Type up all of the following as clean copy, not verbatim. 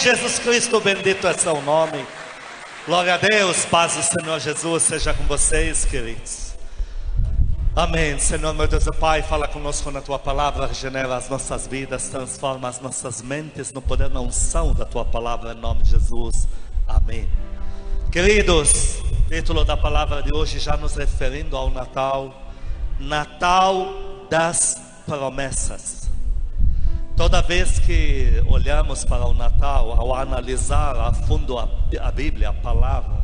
Jesus Cristo, bendito é seu nome. Glória a Deus, paz do Senhor Jesus seja com vocês, queridos. Amém. Senhor, meu Deus e Pai, fala conosco na Tua Palavra, regenera as nossas vidas, transforma as nossas mentes no poder da unção da Tua Palavra, em nome de Jesus. Amém. Queridos, título da palavra de hoje, já nos referindo ao Natal, Natal das promessas. Toda vez que olhamos para o Natal, ao analisar a fundo a Bíblia, a palavra,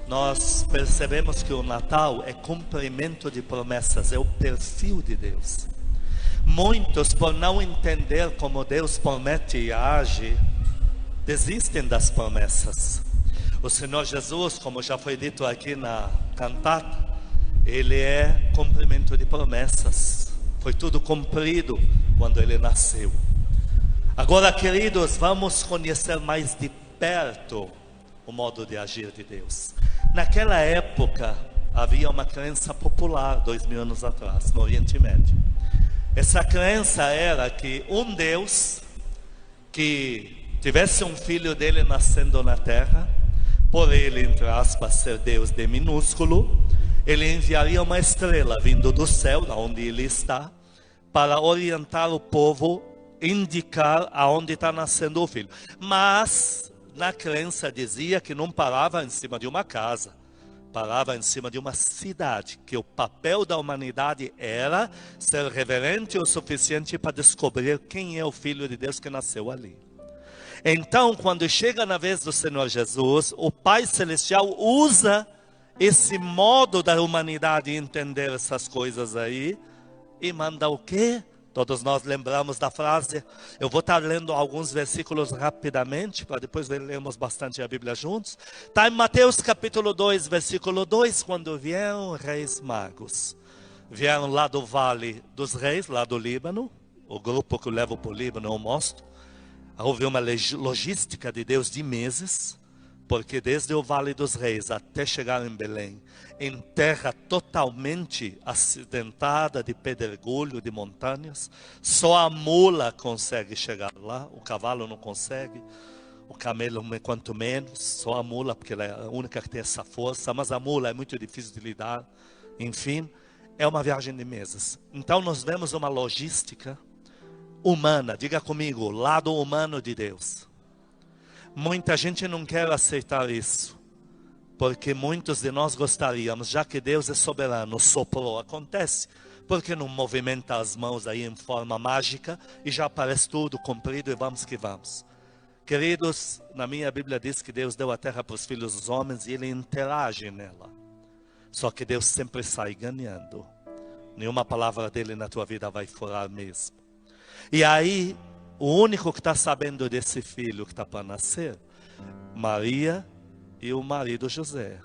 nós percebemos que o Natal é cumprimento de promessas, é o perfil de Deus. Muitos, por não entender como Deus promete e age, desistem das promessas. O Senhor Jesus, como já foi dito aqui na cantata, Ele é cumprimento de promessas. Foi tudo cumprido quando Ele nasceu. Agora, queridos, vamos conhecer mais de perto o modo de agir de Deus. Naquela época, havia uma crença popular, 2000 anos atrás, no Oriente Médio. Essa crença era que um Deus que tivesse um filho dele nascendo na terra, por ele, entre aspas, ser Deus de minúsculo, ele enviaria uma estrela vindo do céu, da onde ele está, para orientar o povo, indicar aonde está nascendo o filho. Mas na crença dizia que não parava em cima de uma casa, parava em cima de uma cidade, que o papel da humanidade era ser reverente o suficiente para descobrir quem é o Filho de Deus que nasceu ali. Então, quando chega na vez do Senhor Jesus, o Pai Celestial usa esse modo da humanidade entender essas coisas aí e manda o quê? Todos nós lembramos da frase. Eu vou estar lendo alguns versículos rapidamente, para depois lermos bastante a Bíblia juntos. Está em Mateus capítulo 2, versículo 2, quando vieram reis magos. Vieram lá do Vale dos Reis, lá do Líbano, o grupo que leva para o Líbano, eu mostro. Houve uma logística de Deus de meses, porque desde o Vale dos Reis até chegar em Belém, em terra totalmente acidentada de pedregulho, de montanhas, só a mula consegue chegar lá, o cavalo não consegue, o camelo quanto menos, só a mula, porque ela é a única que tem essa força, mas a mula é muito difícil de lidar, enfim, é uma viagem de meses. Então nós vemos uma logística humana, diga comigo, lado humano de Deus. Muita gente não quer aceitar isso, porque muitos de nós gostaríamos, já que Deus é soberano, soprou, acontece, porque não movimenta as mãos aí em forma mágica e já aparece tudo cumprido e vamos que vamos. Queridos, na minha Bíblia diz que Deus deu a terra para os filhos dos homens e Ele interage nela. Só que Deus sempre sai ganhando. Nenhuma palavra dele na tua vida vai furar mesmo. E aí, o único que está sabendo desse filho que está para nascer, Maria e o marido José,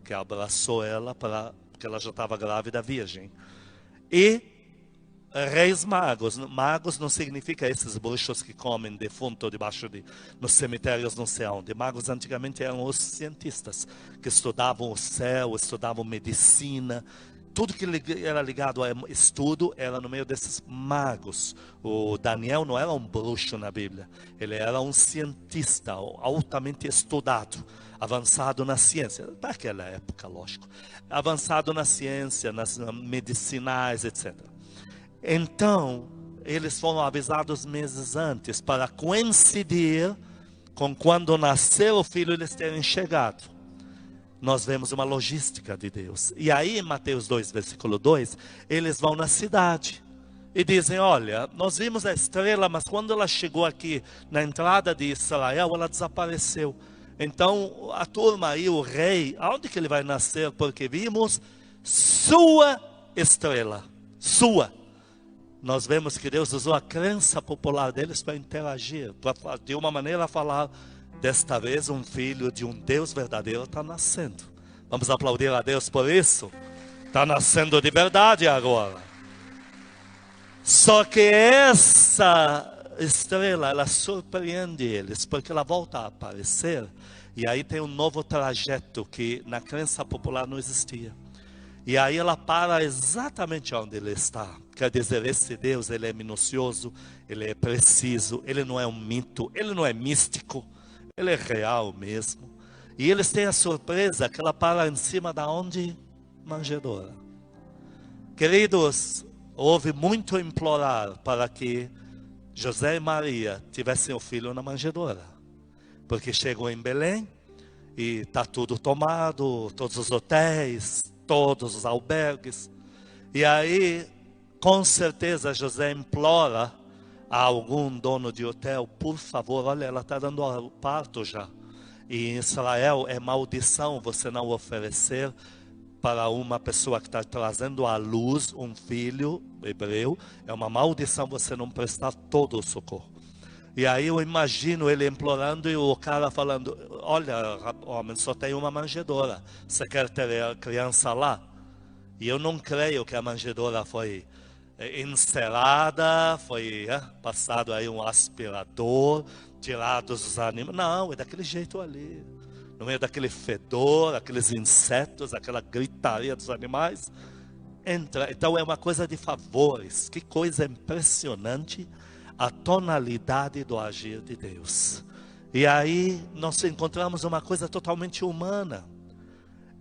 que abraçou ela porque ela já estava grávida, virgem. E reis magos. Magos não significa esses bruxos que comem defunto debaixo nos cemitérios, não sei onde. Magos antigamente eram os cientistas que estudavam o céu, estudavam medicina. Tudo que era ligado a estudo era no meio desses magos. O Daniel não era um bruxo na Bíblia. Ele era um cientista altamente estudado, avançado na ciência. Naquela época, lógico. Avançado na ciência, nas medicinais, etc. Então, eles foram avisados meses antes para coincidir com quando nasceu o filho eles terem chegado. Nós vemos uma logística de Deus. E aí em Mateus 2, versículo 2, eles vão na cidade e dizem, olha, nós vimos a estrela, mas quando ela chegou aqui na entrada de Israel, ela desapareceu. Então a turma aí, o rei, aonde que ele vai nascer? Porque vimos sua estrela, sua. Nós vemos que Deus usou a crença popular deles para interagir, para de uma maneira falar, desta vez um filho de um Deus verdadeiro está nascendo. Vamos aplaudir a Deus por isso? Está nascendo de verdade agora. Só que essa estrela, ela surpreende eles, porque ela volta a aparecer. E aí tem um novo trajeto que na crença popular não existia. E aí ela para exatamente onde ele está. Quer dizer, esse Deus, ele é minucioso, ele é preciso, ele não é um mito, ele não é místico, ele é real mesmo. E eles têm a surpresa que ela para em cima da onde? Manjedoura. Queridos, houve muito implorar para que José e Maria tivessem o filho na manjedoura. Porque chegou em Belém e está tudo tomado, todos os hotéis, todos os albergues. E aí, com certeza, José implora a algum dono de hotel, por favor, olha, ela está dando ao parto já. E em Israel é maldição você não oferecer para uma pessoa que está trazendo à luz um filho hebreu. É uma maldição você não prestar todo o socorro. E aí eu imagino ele implorando e o cara falando, olha, homem, só tem uma manjedoura. Você quer ter a criança lá? E eu não creio que a manjedoura foi encerada, foi passado aí um aspirador, tirados os animais. Não, é daquele jeito ali. No meio daquele fedor, aqueles insetos, aquela gritaria dos animais. Entra. Então é uma coisa de favores. Que coisa impressionante a tonalidade do agir de Deus. E aí nós encontramos uma coisa totalmente humana.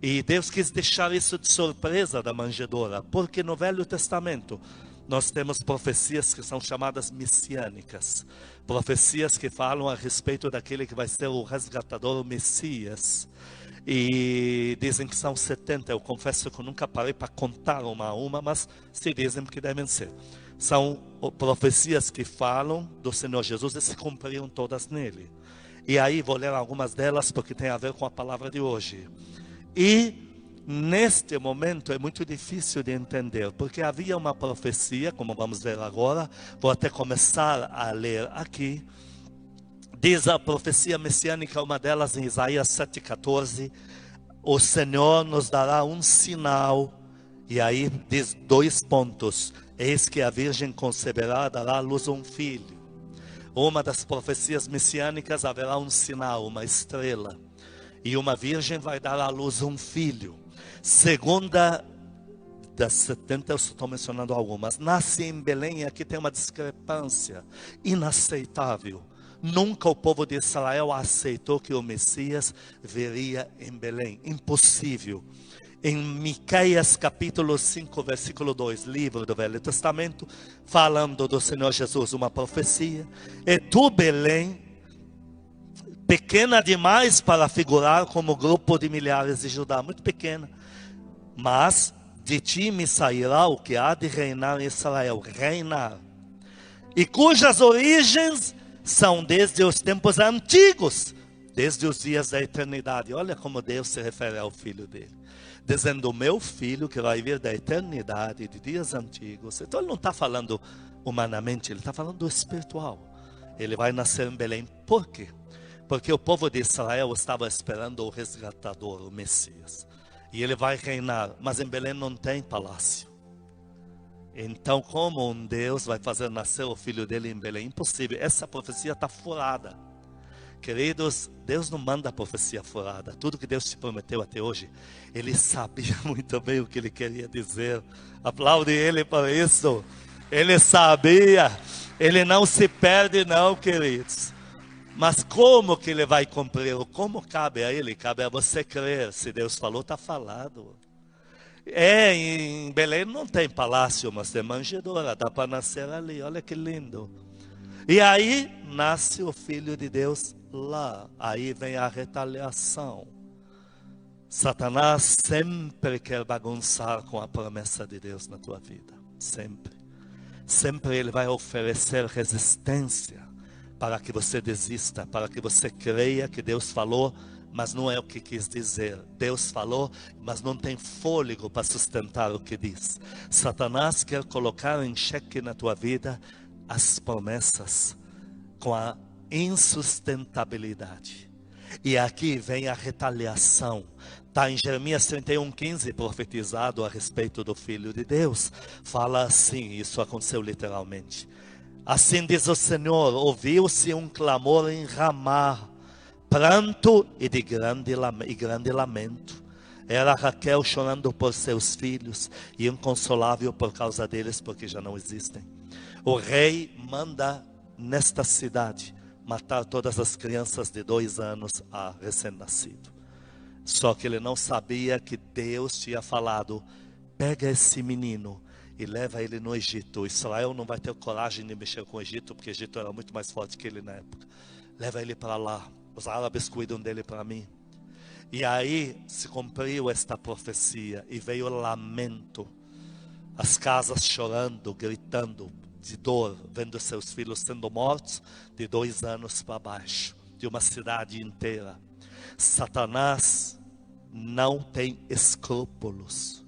E Deus quis deixar isso de surpresa da manjedoura, porque no Velho Testamento nós temos profecias que são chamadas messiânicas. Profecias que falam a respeito daquele que vai ser o resgatador, o Messias. E dizem que são 70, eu confesso que eu nunca parei para contar uma a uma, mas se dizem que devem ser. São profecias que falam do Senhor Jesus e se cumpriram todas nele. E aí vou ler algumas delas porque tem a ver com a palavra de hoje. E neste momento é muito difícil de entender, porque havia uma profecia, como vamos ver agora, vou até começar a ler aqui. Diz a profecia messiânica, uma delas em Isaías 7,14, o Senhor nos dará um sinal, e aí diz 2 pontos, eis que a virgem conceberá, dará à luz um filho. Uma das profecias messiânicas haverá um sinal, uma estrela. E uma virgem vai dar à luz um filho. Segunda das 70, eu estou mencionando algumas. Nasce em Belém, e aqui tem uma discrepância inaceitável. Nunca o povo de Israel aceitou que o Messias viria em Belém. Impossível. Em Miqueias capítulo 5, versículo 2, livro do Velho Testamento, falando do Senhor Jesus, uma profecia. E tu, Belém, pequena demais para figurar como grupo de milhares de Judá, muito pequena, mas de ti me sairá o que há de reinar em Israel, reinar, e cujas origens são desde os tempos antigos, desde os dias da eternidade. Olha como Deus se refere ao filho dele, dizendo, o meu filho que vai vir da eternidade, de dias antigos. Então ele não está falando humanamente, ele está falando do espiritual. Ele vai nascer em Belém. Por quê? Porque o povo de Israel estava esperando o resgatador, o Messias. E ele vai reinar, mas em Belém não tem palácio. Então como um Deus vai fazer nascer o filho dele em Belém? Impossível, essa profecia está furada. Queridos, Deus não manda a profecia furada. Tudo que Deus te prometeu até hoje, Ele sabia muito bem o que Ele queria dizer. Aplaude Ele para isso. Ele sabia, Ele não se perde não, queridos. Mas como que Ele vai cumprir? Como cabe a Ele? Cabe a você crer. Se Deus falou, está falado. Em Belém não tem palácio, mas tem manjedoura. Dá para nascer ali, olha que lindo. E aí nasce o Filho de Deus lá. Aí vem a retaliação. Satanás sempre quer bagunçar com a promessa de Deus na tua vida. Sempre. Sempre ele vai oferecer resistência para que você desista, para que você creia que Deus falou, mas não é o que quis dizer. Deus falou, mas não tem fôlego para sustentar o que diz. Satanás quer colocar em xeque na tua vida as promessas com a insustentabilidade. E aqui vem a retaliação. Está em Jeremias 31:15, profetizado a respeito do Filho de Deus. Fala assim, isso aconteceu literalmente. Assim diz o Senhor, ouviu-se um clamor em Ramá, pranto e grande lamento. Era Raquel chorando por seus filhos e inconsolável por causa deles, porque já não existem. O rei manda nesta cidade matar todas as crianças de 2 anos a recém-nascido. Só que ele não sabia que Deus tinha falado: pega esse menino e leva ele no Egito. Israel não vai ter coragem de mexer com o Egito, porque o Egito era muito mais forte que ele na época. Leva ele para lá, os árabes cuidam dele para mim. E aí se cumpriu esta profecia e veio o lamento. As casas chorando, gritando de dor, vendo seus filhos sendo mortos de 2 anos para baixo, de uma cidade inteira. Satanás não tem escrúpulos.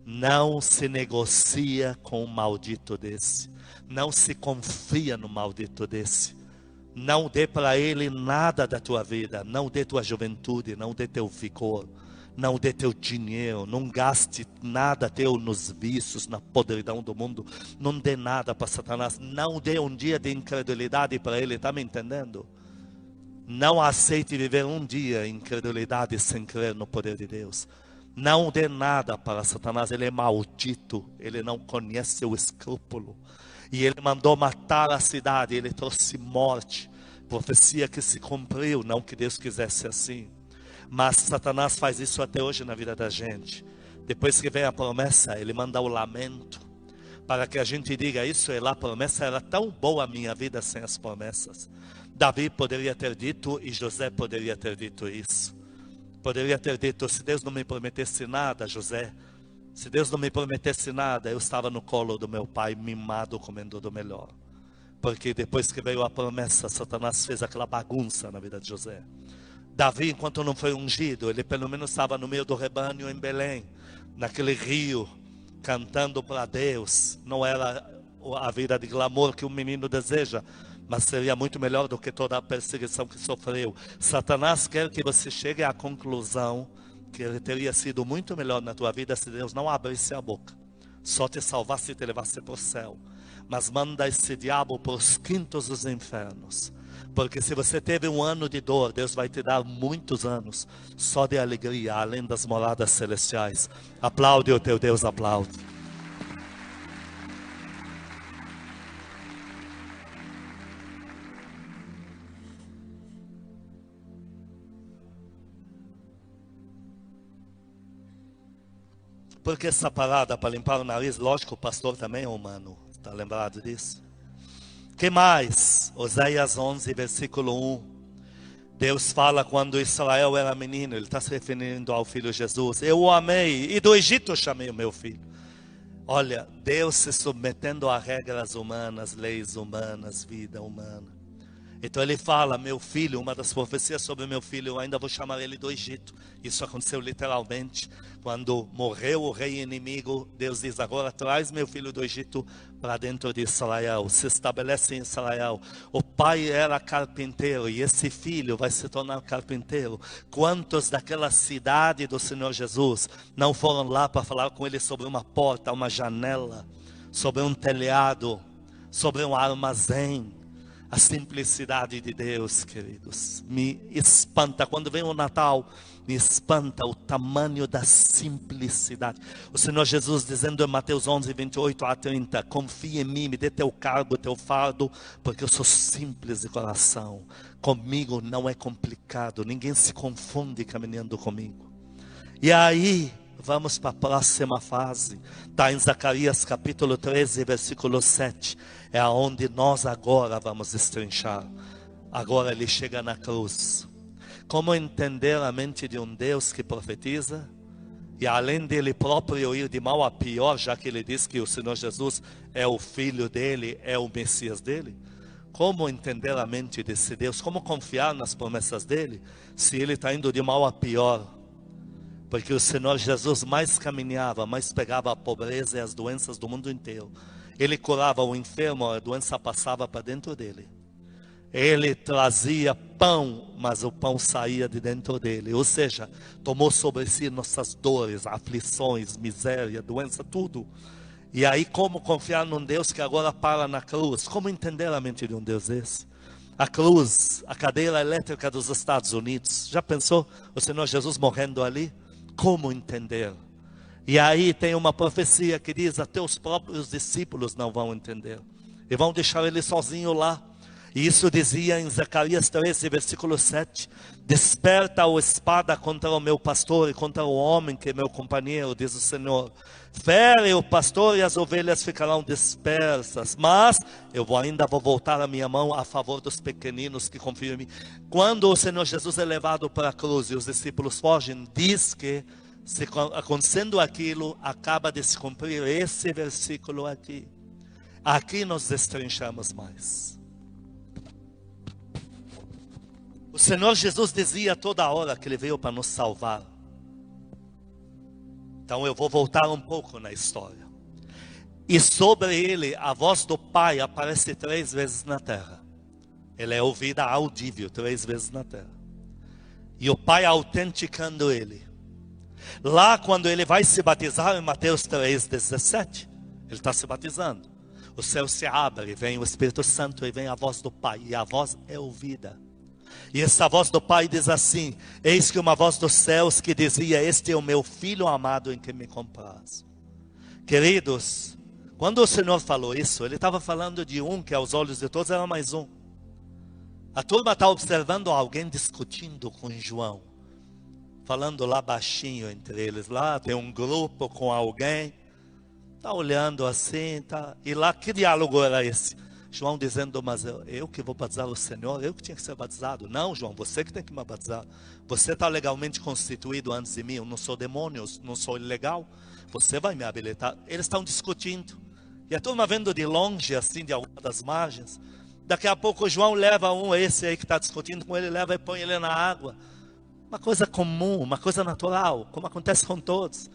Não se negocia com um maldito desse. Não se confia no maldito desse. Não dê para ele nada da tua vida. Não dê tua juventude, não dê teu vigor, não dê teu dinheiro. Não gaste nada teu nos vícios, na podridão do mundo. Não dê nada para Satanás. Não dê um dia de incredulidade para ele, está me entendendo? Não aceite viver um dia em incredulidade sem crer no poder de Deus. Não dê nada para Satanás, ele é maldito, ele não conhece o escrúpulo. E ele mandou matar a cidade, ele trouxe morte. Profecia que se cumpriu, não que Deus quisesse assim. Mas Satanás faz isso até hoje na vida da gente. Depois que vem a promessa, ele manda o lamento. Para que a gente diga, isso é lá, a promessa era tão boa a minha vida sem as promessas. Davi poderia ter dito e José poderia ter dito isso. Poderia ter dito, se Deus não me prometesse nada, José, se Deus não me prometesse nada, eu estava no colo do meu pai, mimado, comendo do melhor. Porque depois que veio a promessa, Satanás fez aquela bagunça na vida de José. Davi, enquanto não foi ungido, ele pelo menos estava no meio do rebanho em Belém, naquele rio, cantando para Deus. Não era a vida de glamour que um menino deseja, mas seria muito melhor do que toda a perseguição que sofreu. Satanás quer que você chegue à conclusão que ele teria sido muito melhor na tua vida se Deus não abrisse a boca, só te salvasse e te levasse para o céu. Mas manda esse diabo para os quintos dos infernos. Porque se você teve um ano de dor, Deus vai te dar muitos anos só de alegria, além das moradas celestiais. Aplaude o teu Deus, aplaude. Por que essa parada para limpar o nariz? Lógico, o pastor também é humano. Está lembrado disso? Que mais? Oséias 11, versículo 1. Deus fala quando Israel era menino. Ele está se referindo ao filho Jesus. Eu o amei e do Egito eu chamei o meu filho. Olha, Deus se submetendo a regras humanas, leis humanas, vida humana. Então ele fala, meu filho, uma das profecias sobre meu filho, eu ainda vou chamar ele do Egito. Isso aconteceu literalmente. Quando morreu o rei inimigo, Deus diz, agora traz meu filho do Egito para dentro de Israel. Se estabelece em Israel. O pai era carpinteiro e esse filho vai se tornar carpinteiro. Quantos daquela cidade do Senhor Jesus não foram lá para falar com ele sobre uma porta, uma janela, sobre um telhado, sobre um armazém? A simplicidade de Deus, queridos, me espanta. Quando vem o Natal, me espanta o tamanho da simplicidade. O Senhor Jesus dizendo em Mateus 11, 28 a 30, confia em mim, me dê teu cargo, teu fardo, porque eu sou simples de coração. Comigo não é complicado, ninguém se confunde caminhando comigo. E aí, vamos para a próxima fase. Está em Zacarias capítulo 13, versículo 7. É aonde nós agora vamos destrinchar. Agora ele chega na cruz. Como entender a mente de um Deus que profetiza? E além dele próprio ir de mal a pior, já que ele diz que o Senhor Jesus é o filho dele, é o Messias dele? Como entender a mente desse Deus? Como confiar nas promessas dele, se ele está indo de mal a pior? Porque o Senhor Jesus mais caminhava, mais pegava a pobreza e as doenças do mundo inteiro. Ele curava o enfermo, a doença passava para dentro dele. Ele trazia pão, mas o pão saía de dentro dele. Ou seja, tomou sobre si nossas dores, aflições, miséria, doença, tudo. E aí como confiar num Deus que agora para na cruz? Como entender a mente de um Deus esse? A cruz, a cadeira elétrica dos Estados Unidos. Já pensou o Senhor Jesus morrendo ali? Como entender? E aí tem uma profecia que diz: até os próprios discípulos não vão entender. E vão deixar ele sozinho lá. E isso dizia em Zacarias 13, versículo 7. Desperta a espada contra o meu pastor e contra o homem que é meu companheiro, diz o Senhor. Fere o pastor e as ovelhas ficarão dispersas. Mas eu ainda vou voltar a minha mão a favor dos pequeninos que confiam em mim. Quando o Senhor Jesus é levado para a cruz e os discípulos fogem, diz que, acontecendo aquilo, acaba de se cumprir esse versículo aqui. Aqui nós destrinchamos mais. O Senhor Jesus dizia toda hora que Ele veio para nos salvar. Então eu vou voltar um pouco na história. E sobre Ele, a voz do Pai aparece 3 vezes na terra. Ele é ouvida audível 3 vezes na terra. E o Pai autenticando Ele. Lá quando Ele vai se batizar, em Mateus 3,17, Ele está se batizando. O céu se abre, vem o Espírito Santo e vem a voz do Pai. E a voz é ouvida. E essa voz do Pai diz assim: eis que uma voz dos céus que dizia: este é o meu Filho amado em quem me comprazo. Queridos, quando o Senhor falou isso, Ele estava falando de um que aos olhos de todos era mais um. A turma está observando alguém discutindo com João, falando lá baixinho entre eles. Lá tem um grupo com alguém, está olhando assim, tá. E lá que diálogo era esse? João dizendo: mas eu que vou batizar o Senhor, eu que tinha que ser batizado. Não, João, você que tem que me batizar. Você está legalmente constituído antes de mim. Eu não sou demônio, eu não sou ilegal. Você vai me habilitar. Eles estão discutindo. E a turma vendo de longe, assim, de alguma das margens. Daqui a pouco João leva esse aí que está discutindo com ele, leva e põe ele na água. Uma coisa comum, uma coisa natural, como acontece com todos.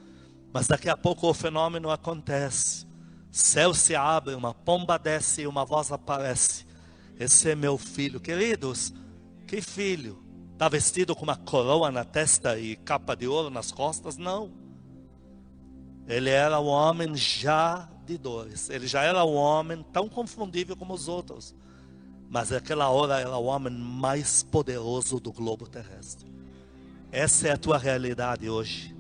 Mas daqui a pouco o fenômeno acontece. Céu se abre, uma pomba desce e uma voz aparece. Esse é meu filho. Queridos, que filho? Está vestido com uma coroa na testa e capa de ouro nas costas? Não. Ele era um homem já de dores. Ele já era um homem tão confundível como os outros. Mas naquela hora era o homem mais poderoso do globo terrestre. Essa é a tua realidade hoje.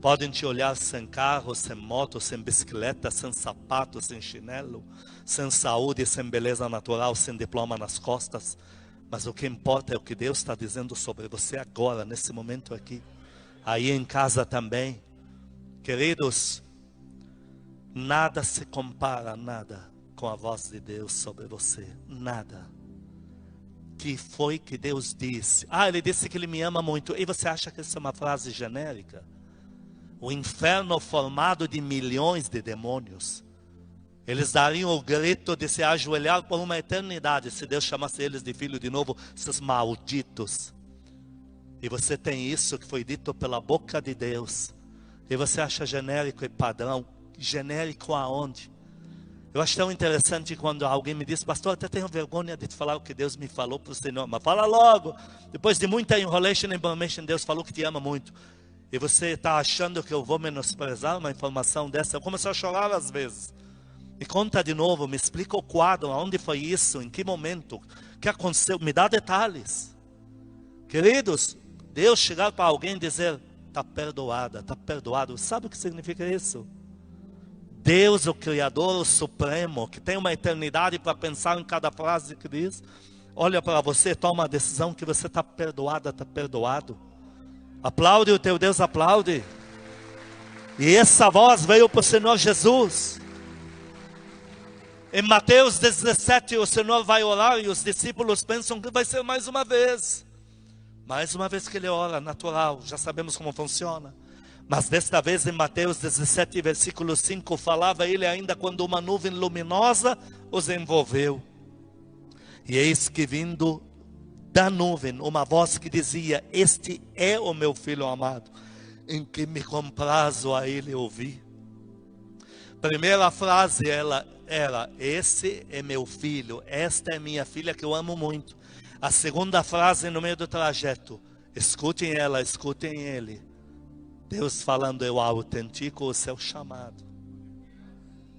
Podem te olhar sem carro, sem moto, sem bicicleta, sem sapato, sem chinelo, sem saúde, sem beleza natural, sem diploma nas costas. Mas o que importa é o que Deus está dizendo sobre você agora, nesse momento aqui. Aí em casa também. Queridos, nada se compara, nada, com a voz de Deus sobre você. Nada. Que foi que Deus disse? Ele disse que Ele me ama muito. E você acha que isso é uma frase genérica? O inferno formado de milhões de demônios, eles dariam o grito de se ajoelhar por uma eternidade se Deus chamasse eles de filho de novo, esses malditos. E você tem isso que foi dito pela boca de Deus, e você acha genérico e padrão. Genérico aonde? Eu acho tão interessante quando alguém me diz: pastor, até tenho vergonha de te falar o que Deus me falou para o Senhor. Mas fala logo. Depois de muita enrolation e information, Deus falou que te ama muito. E você está achando que eu vou menosprezar uma informação dessa? Eu começo a chorar às vezes. Me conta de novo, me explica o quadro, onde foi isso, em que momento, o que aconteceu, me dá detalhes. Queridos, Deus chegar para alguém e dizer: está perdoada, está perdoado. Sabe o que significa isso? Deus, o Criador, o Supremo, que tem uma eternidade para pensar em cada frase que diz, olha para você, toma a decisão que você está perdoada, está perdoado. Aplaude o teu Deus, aplaude. E essa voz veio para o Senhor Jesus. Em Mateus 17 o Senhor vai orar e os discípulos pensam que vai ser mais uma vez. Mais uma vez que Ele ora, natural, já sabemos como funciona. Mas desta vez em Mateus 17 versículo 5 falava Ele ainda quando uma nuvem luminosa os envolveu. E eis que vindo da nuvem, uma voz que dizia: este é o meu filho amado, em que me comprazo a Ele ouvir. Primeira frase era: esse é meu filho, esta é minha filha que eu amo muito. A segunda frase no meio do trajeto: escutem ela, escutem ele. Deus falando: eu autentico o seu chamado.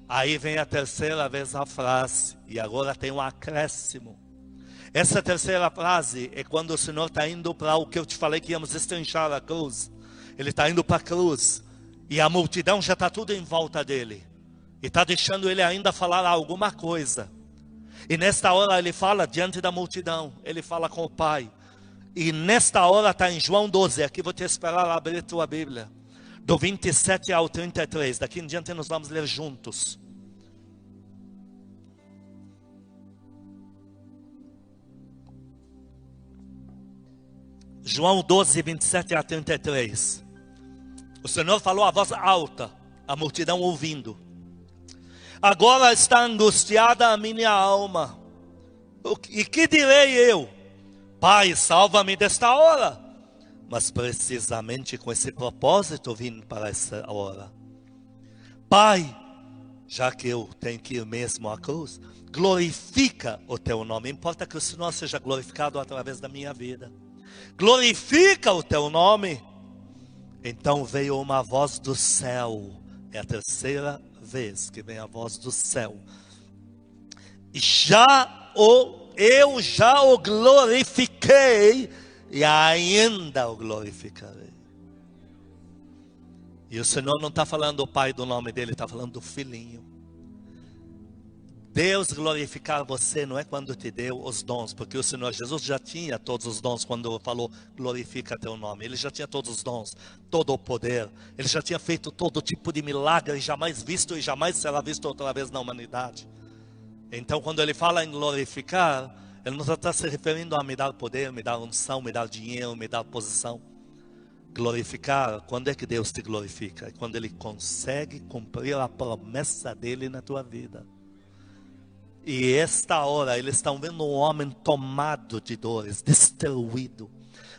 Aí vem a terceira vez a frase, e agora tem um acréscimo. Essa terceira frase é quando o Senhor está indo para o que eu te falei que íamos destrinchar a cruz. Ele está indo para a cruz. E a multidão já está tudo em volta dele. E está deixando ele ainda falar alguma coisa. E nesta hora ele fala diante da multidão. Ele fala com o Pai. E nesta hora está em João 12. Aqui vou te esperar abrir a tua Bíblia. Do 27 ao 33. Daqui em diante nós vamos ler juntos. João 12, 27 a 33. O Senhor falou a voz alta, a multidão ouvindo. Agora está angustiada a minha alma. E que direi eu? Pai, salva-me desta hora. Mas precisamente com esse propósito vim para essa hora. Pai, já que eu tenho que ir mesmo à cruz, glorifica o teu nome. Importa que o Senhor seja glorificado através da minha vida. Glorifica o teu nome. Então veio uma voz do céu. É a terceira vez que vem a voz do céu. Eu já o glorifiquei e ainda o glorificarei. E o Senhor não está falando do Pai do nome dele, está falando do Filhinho. Deus glorificar você não é quando te deu os dons, porque o Senhor Jesus já tinha todos os dons quando falou glorifica teu nome. Ele já tinha todos os dons, todo o poder. Ele já tinha feito todo tipo de milagre jamais visto e jamais será visto outra vez na humanidade. Então quando ele fala em glorificar, ele não está se referindo a me dar poder, me dar unção, me dar dinheiro, me dar posição. Glorificar, quando é que Deus te glorifica? É quando Ele consegue cumprir a promessa dEle na tua vida. E esta hora, eles estão vendo um homem tomado de dores, destruído.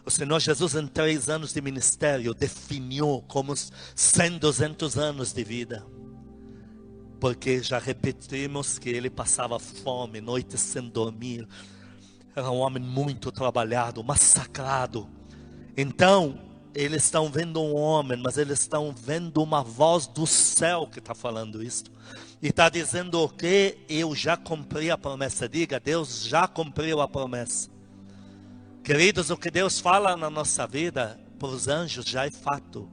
O Senhor Jesus, em 3 anos de ministério, definiu como 100, 200 anos de vida. Porque já repetimos que ele passava fome, noites sem dormir. Era um homem muito trabalhado, massacrado. Então, eles estão vendo um homem, mas eles estão vendo uma voz do céu que está falando isso. E está dizendo o que? Eu já cumpri a promessa. Diga, Deus já cumpriu a promessa. Queridos, o que Deus fala na nossa vida, para os anjos já é fato.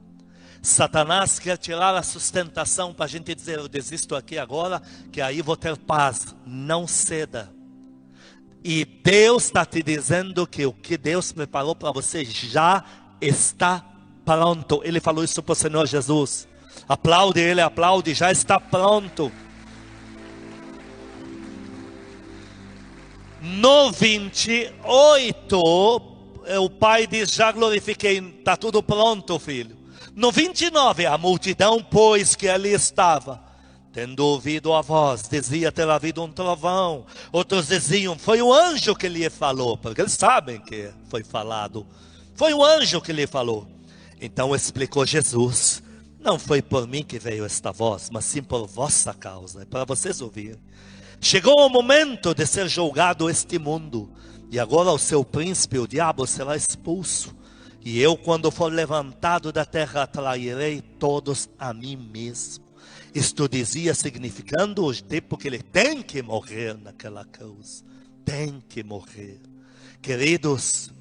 Satanás quer tirar a sustentação para a gente dizer, eu desisto aqui agora, que aí vou ter paz. Não ceda. E Deus está te dizendo que o que Deus preparou para você já está pronto. Ele falou isso para o Senhor Jesus. Aplaude ele, aplaude, já está pronto. No 28, o pai diz, já glorifiquei, está tudo pronto, filho. No 29, a multidão, pois, que ali estava, tendo ouvido a voz, dizia ter havido um trovão. Outros diziam, foi o anjo que lhe falou, porque eles sabem que foi falado. Foi o anjo que lhe falou. Então explicou Jesus, não foi por mim que veio esta voz, mas sim por vossa causa, para vocês ouvirem. Chegou o momento de ser julgado este mundo, e agora o seu príncipe, o diabo, será expulso. E eu, quando for levantado da terra, atrairei todos a mim mesmo. Isto dizia, significando o tempo que ele tem que morrer naquela cruz. Tem que morrer. Queridos,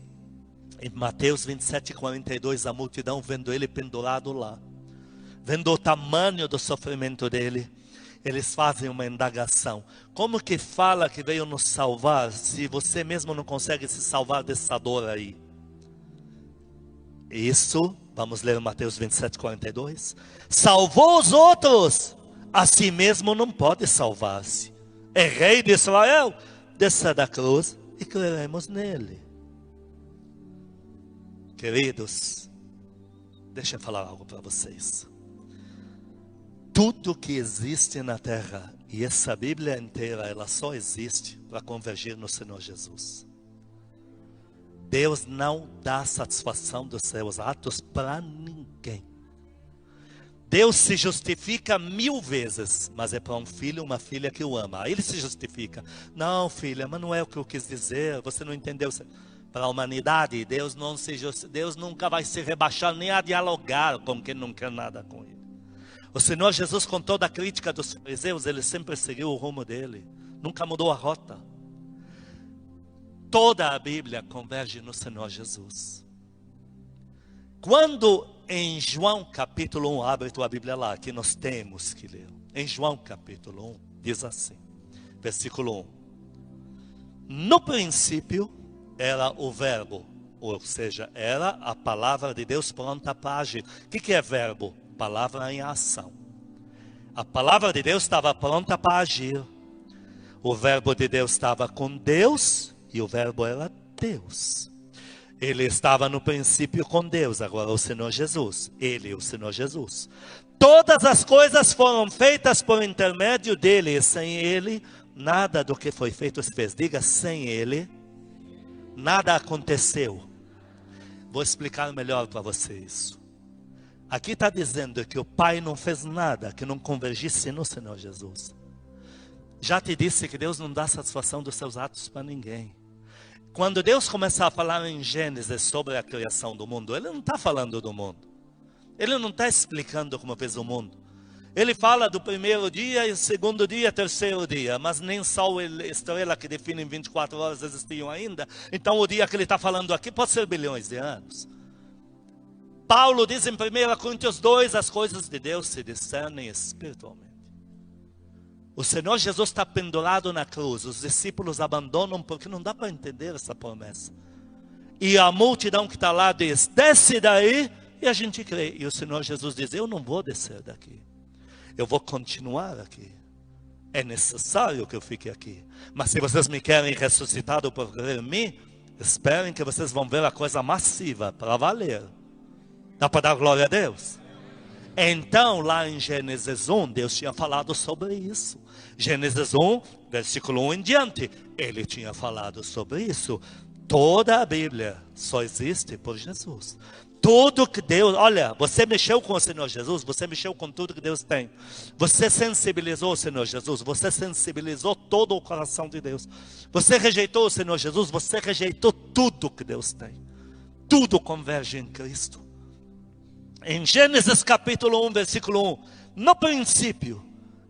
em Mateus 27, 42, a multidão vendo ele pendurado lá, vendo o tamanho do sofrimento dele, eles fazem uma indagação. Como que fala que veio nos salvar, se você mesmo não consegue se salvar dessa dor aí? Isso, vamos ler Mateus 27, 42. Salvou os outros, a si mesmo não pode salvar-se. É rei de Israel, desça da cruz e creremos nele. Queridos, deixa eu falar algo para vocês. Tudo que existe na terra, e essa Bíblia inteira, ela só existe para convergir no Senhor Jesus. Deus não dá satisfação dos seus atos para ninguém. Deus se justifica 1000 vezes, mas é para um filho, uma filha que o ama. Aí ele se justifica. Não, filha, mas não é o que eu quis dizer, você não entendeu. Para a humanidade, Deus nunca vai se rebaixar nem a dialogar com quem não quer nada com ele. O Senhor Jesus, com toda a crítica dos fariseus, ele sempre seguiu o rumo dele. Nunca mudou a rota. Toda a Bíblia converge no Senhor Jesus. Quando em João capítulo 1, abre tua Bíblia lá, que nós temos que ler. Em João capítulo 1, diz assim, versículo 1. No princípio era o verbo, ou seja, era a palavra de Deus pronta para agir. O que é verbo? Palavra em ação. A palavra de Deus estava pronta para agir. O verbo de Deus estava com Deus e o verbo era Deus. Ele estava no princípio com Deus, agora o Senhor Jesus. Ele, o Senhor Jesus. Todas as coisas foram feitas por intermédio dele, e sem ele, nada do que foi feito se fez. Diga, sem ele, nada aconteceu. Vou explicar melhor para você isso. Aqui está dizendo que o Pai não fez nada que não convergisse no Senhor Jesus. Já te disse que Deus não dá satisfação dos seus atos para ninguém. Quando Deus começar a falar em Gênesis sobre a criação do mundo, Ele não está falando do mundo. Ele não está explicando como fez o mundo. Ele fala do primeiro dia, e segundo dia, terceiro dia. Mas nem sol e estrela que definem 24 horas existiam ainda. Então o dia que ele está falando aqui pode ser bilhões de anos. Paulo diz em 1 Coríntios 2, as coisas de Deus se discernem espiritualmente. O Senhor Jesus está pendurado na cruz. Os discípulos abandonam porque não dá para entender essa promessa. E a multidão que está lá diz, desce daí, e a gente crê. E o Senhor Jesus diz, eu não vou descer daqui. Eu vou continuar aqui. É necessário que eu fique aqui. Mas se vocês me querem ressuscitado por crer em mim, esperem que vocês vão ver a coisa massiva, para valer. Dá para dar glória a Deus? Então, lá em Gênesis 1, Deus tinha falado sobre isso. Gênesis 1, versículo 1 em diante, Ele tinha falado sobre isso. Toda a Bíblia só existe por Jesus. Tudo que Deus, olha, você mexeu com o Senhor Jesus, você mexeu com tudo que Deus tem. Você sensibilizou o Senhor Jesus, você sensibilizou todo o coração de Deus. Você rejeitou o Senhor Jesus, você rejeitou tudo que Deus tem. Tudo converge em Cristo. Em Gênesis capítulo 1, versículo 1, no princípio,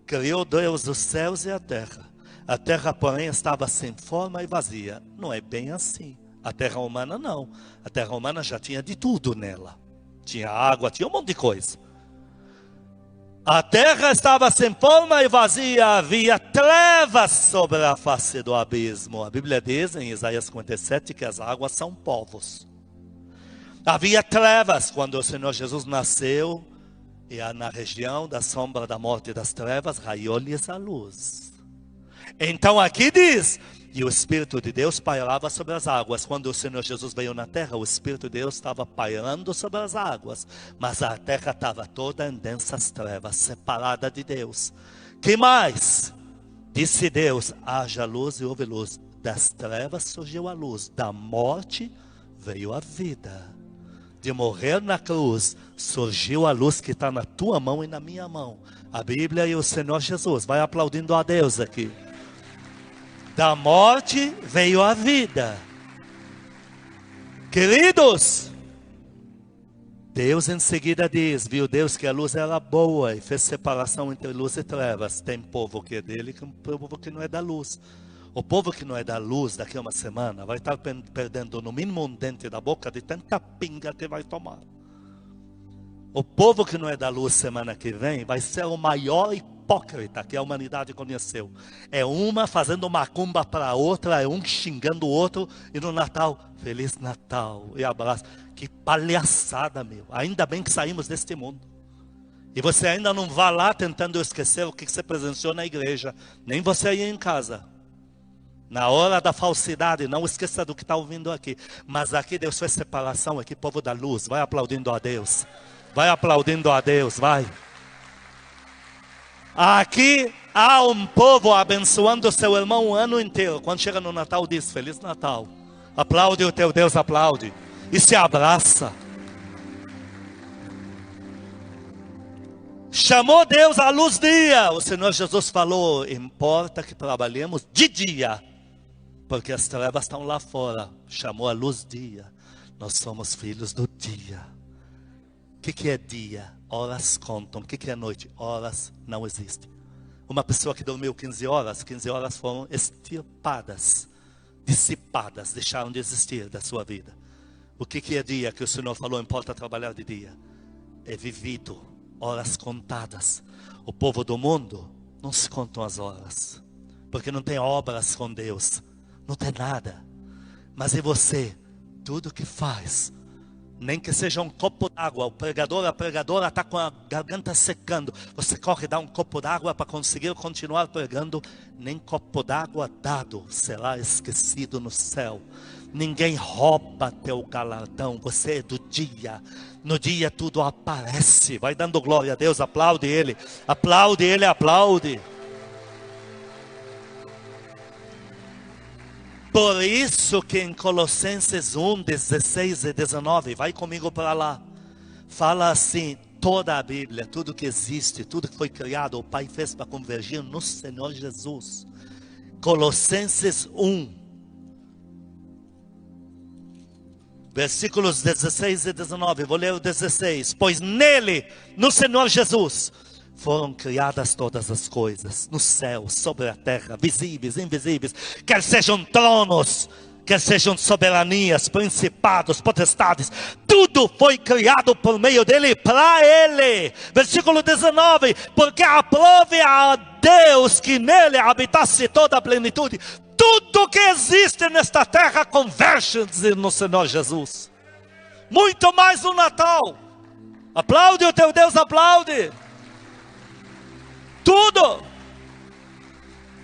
criou Deus os céus e a terra. A terra, porém, estava sem forma e vazia. Não é bem assim. A terra humana não. A terra humana já tinha de tudo nela. Tinha água, tinha um monte de coisa. A terra estava sem forma e vazia. Havia trevas sobre a face do abismo. A Bíblia diz em Isaías 57 que as águas são povos. Havia trevas quando o Senhor Jesus nasceu. E na região da sombra da morte e das trevas raiou-lhes a luz. Então aqui diz, e o Espírito de Deus pairava sobre as águas. Quando o Senhor Jesus veio na terra, o Espírito de Deus estava pairando sobre as águas. Mas a terra estava toda em densas trevas, separada de Deus. Que mais? Disse Deus, haja luz e houve luz. Das trevas surgiu a luz, da morte veio a vida. De morrer na cruz, surgiu a luz que está na tua mão e na minha mão. A Bíblia e o Senhor Jesus. Vai aplaudindo a Deus aqui. Da morte veio a vida. Queridos, Deus em seguida diz, viu Deus que a luz era boa e fez separação entre luz e trevas. Tem povo que é dele e povo que não é da luz. O povo que não é da luz daqui a uma semana vai estar perdendo no mínimo um dente da boca de tanta pinga que vai tomar. O povo que não é da luz semana que vem vai ser o maior hipócrita que a humanidade conheceu. É uma fazendo macumba para a outra, é um xingando o outro, e no Natal, Feliz Natal, e abraço. Que palhaçada, meu. Ainda bem que saímos deste mundo. E você ainda não vá lá tentando esquecer o que você presenciou na igreja, nem você aí em casa. Na hora da falsidade, não esqueça do que está ouvindo aqui. Mas aqui Deus fez separação, aqui povo da luz. Vai aplaudindo a Deus. Vai aplaudindo a Deus, vai. Aqui há um povo abençoando o seu irmão o ano inteiro. Quando chega no Natal diz, Feliz Natal. Aplaude o teu Deus, aplaude. E se abraça. Chamou Deus à luz dia. O Senhor Jesus falou, importa que trabalhemos de dia. Porque as trevas estão lá fora. Chamou a luz dia. Nós somos filhos do dia. O que é dia? Horas contam. O que é noite? Horas não existem. Uma pessoa que dormiu 15 horas foram extirpadas, dissipadas, deixaram de existir da sua vida. O que é dia que o Senhor falou? Importa trabalhar de dia. é vivido, horas contadas. O povo do mundo não se contam as horas, porque não tem obras com Deus, não tem nada. Mas e você, tudo que faz, nem que seja um copo d'água, o pregador, a pregadora está com a garganta secando, você corre e dá um copo d'água para conseguir continuar pregando, nem copo d'água dado será esquecido no céu. Ninguém rouba teu galardão, você é do dia, no dia tudo aparece. Vai dando glória a Deus, aplaude Ele, aplaude Ele, aplaude. Por isso que em Colossenses 1, 16 e 19, vai comigo para lá, fala assim, toda a Bíblia, tudo que existe, tudo que foi criado, o Pai fez para convergir no Senhor Jesus. Colossenses 1, versículos 16 e 19, vou ler o 16. Pois nele, no Senhor Jesus, foram criadas todas as coisas, no céu, sobre a terra, visíveis, invisíveis, quer sejam tronos, quer sejam soberanias, principados, potestades, tudo foi criado por meio dele, para ele. Versículo 19, porque aprove a Deus que nele habitasse toda a plenitude. Tudo que existe nesta terra converge no Senhor Jesus. Muito mais no Natal. Aplaude o teu Deus, aplaude. Tudo.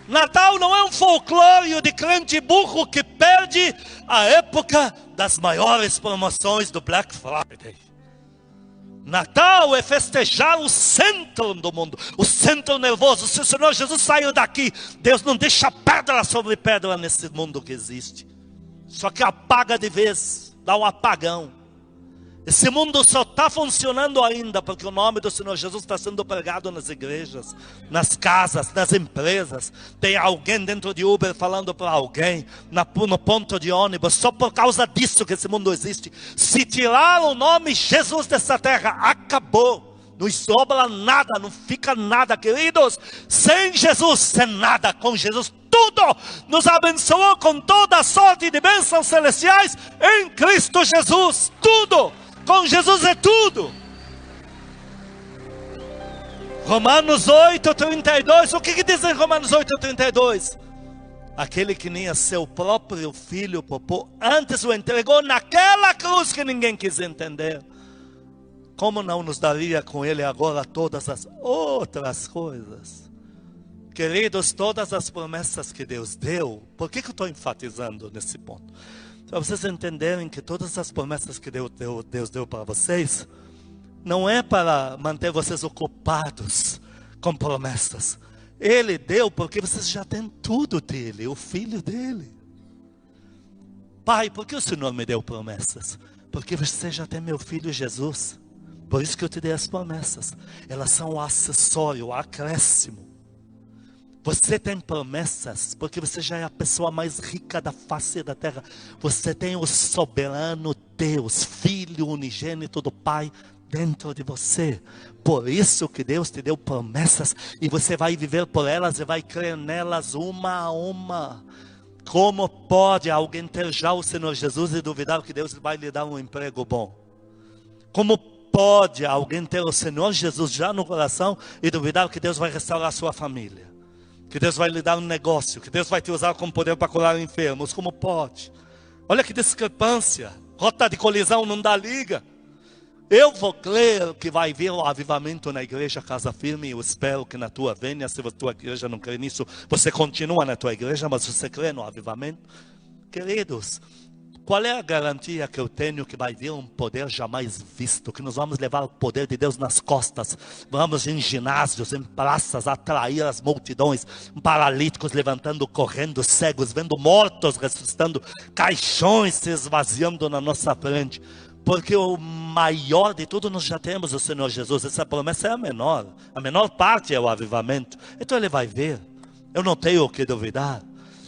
Natal não é um folclore de crente burro que perde a época das maiores promoções do Black Friday. Natal é festejar o centro do mundo, o centro nervoso. Se o Senhor Jesus saiu daqui, Deus não deixa pedra sobre pedra nesse mundo que existe. Só que apaga de vez, dá um apagão. Esse mundo só está funcionando ainda porque o nome do Senhor Jesus está sendo pregado nas igrejas, nas casas, nas empresas. Tem alguém dentro de Uber falando para alguém, no ponto de ônibus. Só por causa disso que esse mundo existe. Se tirar o nome Jesus dessa terra, acabou. Não sobra nada, não fica nada, queridos. Sem Jesus, sem nada. Com Jesus, tudo. Nos abençoou com toda a sorte de bênçãos celestiais em Cristo Jesus. Tudo. Com Jesus é tudo. Romanos 8:32. O que diz em Romanos 8:32? Aquele que nem a seu próprio filho poupou, antes o entregou naquela cruz que ninguém quis entender. Como não nos daria com ele agora todas as outras coisas? Queridos, todas as promessas que Deus deu, por que eu estou enfatizando nesse ponto? Para vocês entenderem que todas as promessas que Deus deu para vocês, não é para manter vocês ocupados com promessas. Ele deu porque vocês já têm tudo dele, o filho dele. Pai, por que o Senhor me deu promessas? Porque você já tem meu filho Jesus. Por isso que eu te dei as promessas. Elas são o acessório, o acréscimo. Você tem promessas, porque você já é a pessoa mais rica da face da terra. Você tem o soberano Deus, Filho unigênito do Pai, dentro de você. Por isso que Deus te deu promessas, e você vai viver por elas e vai crer nelas uma a uma. Como pode alguém ter já o Senhor Jesus e duvidar que Deus vai lhe dar um emprego bom? Como pode alguém ter o Senhor Jesus já no coração e duvidar que Deus vai restaurar a sua família? Que Deus vai lhe dar um negócio, que Deus vai te usar como poder para curar enfermos? Como pode? Olha que discrepância. Rota de colisão não dá liga. Eu vou crer que vai vir o avivamento na igreja Casa Firme. Eu espero que na tua venha. Se a tua igreja não crê nisso, você continua na tua igreja, mas você crê no avivamento. Queridos, qual é a garantia que eu tenho que vai vir um poder jamais visto? Que nós vamos levar o poder de Deus nas costas. Vamos em ginásios, em praças, atrair as multidões. Paralíticos levantando, correndo, cegos, vendo mortos ressuscitando, caixões se esvaziando na nossa frente. Porque o maior de tudo nós já temos, o Senhor Jesus. Essa promessa é a menor. A menor parte é o avivamento. Então ele vai ver. Eu não tenho o que duvidar.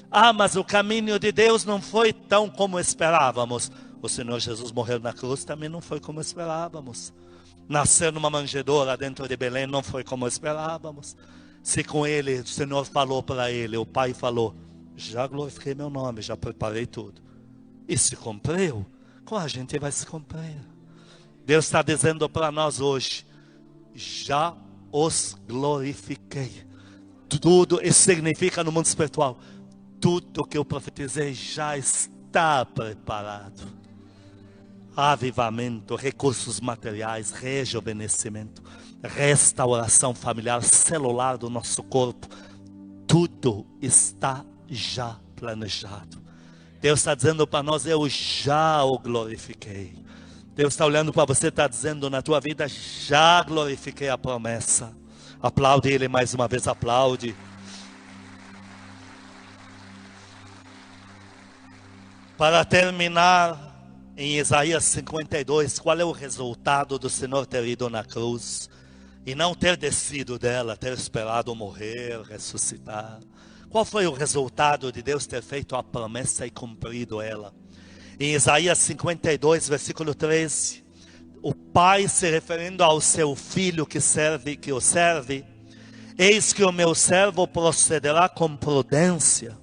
Ah, mas o caminho de Deus não foi tão como esperávamos. O Senhor Jesus morreu na cruz também não foi como esperávamos. Nascer numa manjedoura dentro de Belém não foi como esperávamos. Se com ele, o Senhor falou para ele, o Pai falou, já glorifiquei meu nome, já preparei tudo. E se cumpriu, com a gente vai se cumprir. Deus está dizendo para nós hoje: já os glorifiquei. Tudo isso significa no mundo espiritual, tudo que eu profetizei já está preparado. Avivamento, recursos materiais, rejuvenescimento, restauração familiar, celular do nosso corpo, tudo está já planejado. Deus está dizendo para nós: eu já o glorifiquei. Deus está olhando para você e está dizendo: na tua vida já glorifiquei a promessa. Aplaude Ele mais uma vez, aplaude. Para terminar, em Isaías 52, qual é o resultado do Senhor ter ido na cruz e não ter descido dela, ter esperado morrer, ressuscitar? Qual foi o resultado de Deus ter feito a promessa e cumprido ela? Em Isaías 52, versículo 13, o pai se referindo ao seu filho que o serve: eis que o meu servo procederá com prudência,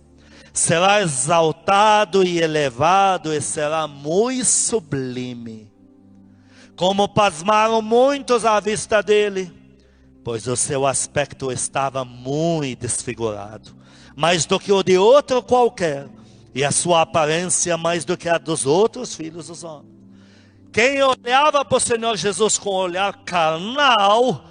será exaltado e elevado e será muito sublime. Como pasmaram muitos à vista dele, pois o seu aspecto estava muito desfigurado, mais do que o de outro qualquer, e a sua aparência mais do que a dos outros filhos dos homens. Quem olhava para o Senhor Jesus com olhar carnal,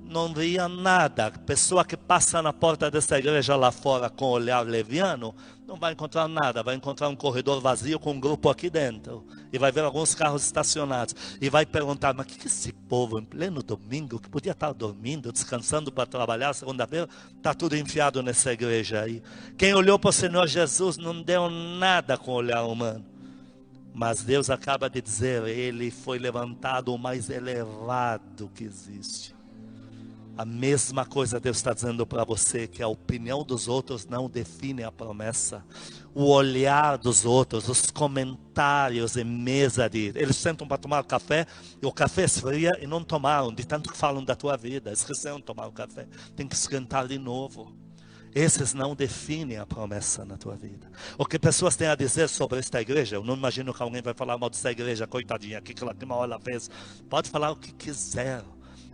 não via nada. A pessoa que passa na porta dessa igreja lá fora com olhar leviano, não vai encontrar nada. Vai encontrar um corredor vazio com um grupo aqui dentro. E vai ver alguns carros estacionados. E vai perguntar: mas o que esse povo em pleno domingo, que podia estar dormindo, descansando para trabalhar segunda-feira, está tudo enfiado nessa igreja aí? Quem olhou para o Senhor Jesus não deu nada com o olhar humano. Mas Deus acaba de dizer: Ele foi levantado o mais elevado que existe. A mesma coisa Deus está dizendo para você, que a opinião dos outros não define a promessa. O olhar dos outros, os comentários em mesa de... Eles sentam para tomar café, e o café esfria e não tomaram, de tanto que falam da tua vida. Esqueceram de tomar o café, tem que esquentar de novo. Esses não definem a promessa na tua vida. O que pessoas têm a dizer sobre esta igreja, eu não imagino que alguém vai falar mal dessa igreja, coitadinha, que uma hora ela fez. Pode falar o que quiser.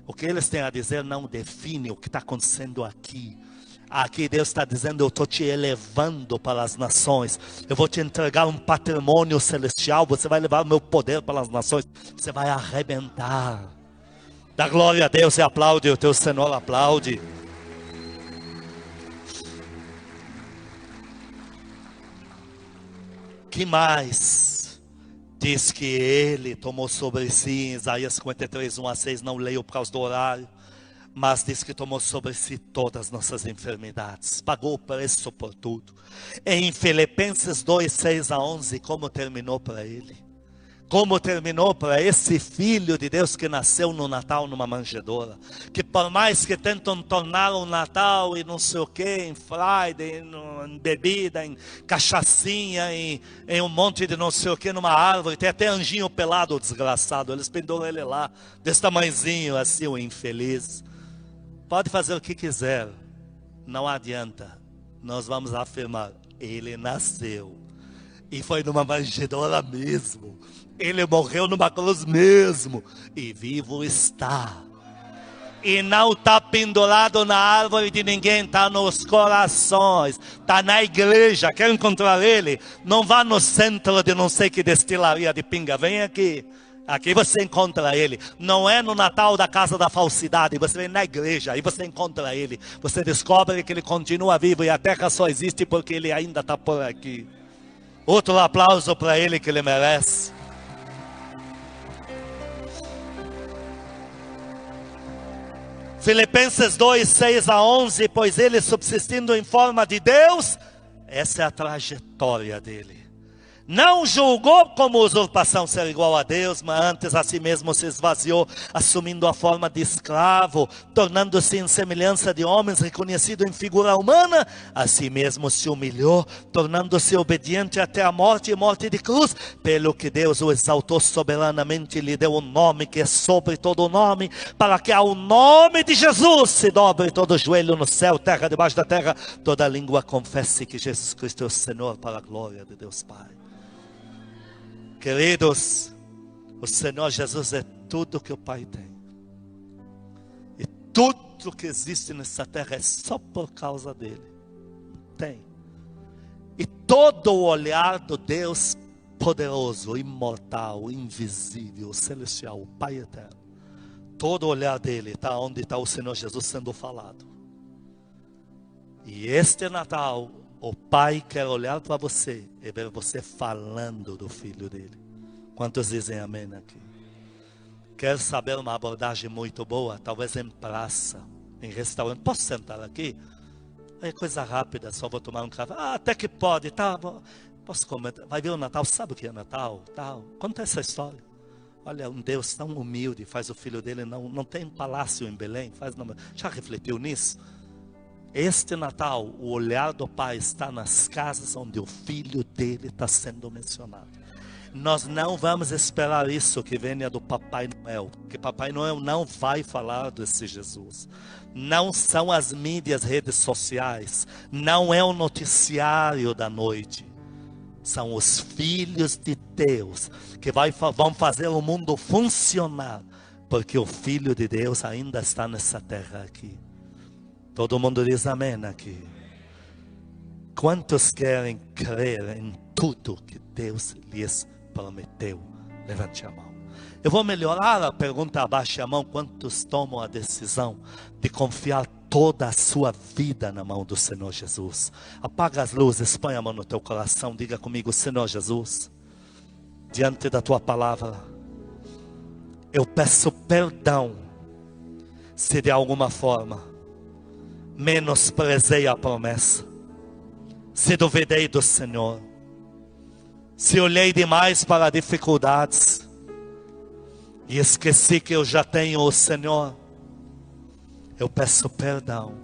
O que eles têm a dizer não define o que está acontecendo aqui. Aqui Deus está dizendo: eu estou te elevando para as nações. Eu vou te entregar um patrimônio celestial. Você vai levar o meu poder para as nações. Você vai arrebentar. Dá glória a Deus e aplaude. O teu Senhor aplaude. Que mais? Diz que Ele tomou sobre si, em Isaías 53, 1-6, não leio por causa do horário, mas diz que tomou sobre si todas as nossas enfermidades, pagou o preço por tudo. Em Filipenses 2, 6-11, como terminou para Ele? Como terminou para esse Filho de Deus que nasceu no Natal numa manjedoura, que por mais que tentam tornar o Natal e não sei o que, em Friday, em bebida, em cachaçinha, em um monte de não sei o que, numa árvore, tem até anjinho pelado, desgraçado, eles penduram ele lá, desse tamanhozinho assim, o infeliz. Pode fazer o que quiser, não adianta, nós vamos afirmar: Ele nasceu e foi numa manjedoura mesmo. Ele morreu numa cruz mesmo, e vivo está. E não está pendurado na árvore de ninguém, está nos corações, está na igreja. Quer encontrar Ele? Não vá no centro de não sei que destilaria de pinga, vem aqui. Aqui você encontra Ele. Não é no Natal da casa da falsidade, você vem na igreja, aí você encontra Ele. Você descobre que Ele continua vivo e a terra só existe porque Ele ainda está por aqui. Outro aplauso para Ele que Ele merece. Filipenses 2, 6-11, pois Ele, subsistindo em forma de Deus, essa é a trajetória dele. Não julgou como usurpação ser igual a Deus, mas antes a si mesmo se esvaziou, assumindo a forma de escravo, tornando-se em semelhança de homens, reconhecido em figura humana. A si mesmo se humilhou, tornando-se obediente até a morte e morte de cruz, pelo que Deus o exaltou soberanamente e lhe deu um nome que é sobre todo nome, para que ao nome de Jesus se dobre todo joelho no céu, terra, debaixo da terra, toda língua confesse que Jesus Cristo é o Senhor, para a glória de Deus Pai. Queridos, O Senhor Jesus é tudo que o Pai tem. E tudo que existe nessa terra é só por causa dele. Tem. E todo o olhar do Deus poderoso, imortal, invisível, celestial, o Pai eterno, todo o olhar dele está onde está o Senhor Jesus sendo falado. E este Natal, o Pai quer olhar para você e ver você falando do Filho dele. Quantos dizem amém aqui? Quer saber uma abordagem muito boa? Talvez em praça, em restaurante. Posso sentar aqui? É coisa rápida, só vou tomar um café. Até que pode, tá? Posso comentar? Vai ver o Natal, sabe o que é Natal? Tal. Conta essa história. Olha, um Deus tão humilde faz o Filho dele, não tem palácio em Belém. Já refletiu nisso? Este Natal, o olhar do Pai está nas casas onde o Filho dele está sendo mencionado. Nós não vamos esperar isso que venha do Papai Noel, porque Papai Noel não vai falar desse Jesus. Não são as mídias, redes sociais, não é o noticiário da noite. São os filhos de Deus que vão fazer o mundo funcionar, porque o Filho de Deus ainda está nessa terra aqui. Todo mundo diz amém aqui. Quantos querem crer em tudo que Deus lhes prometeu? Levante a mão. Eu vou melhorar a pergunta, abaixe a mão. Quantos tomam a decisão de confiar toda a sua vida na mão do Senhor Jesus? Apaga as luzes, põe a mão no teu coração, diga comigo: Senhor Jesus, diante da tua palavra, eu peço perdão se de alguma forma menosprezei a promessa, se duvidei do Senhor, se olhei demais para dificuldades e esqueci que eu já tenho o Senhor. Eu peço perdão.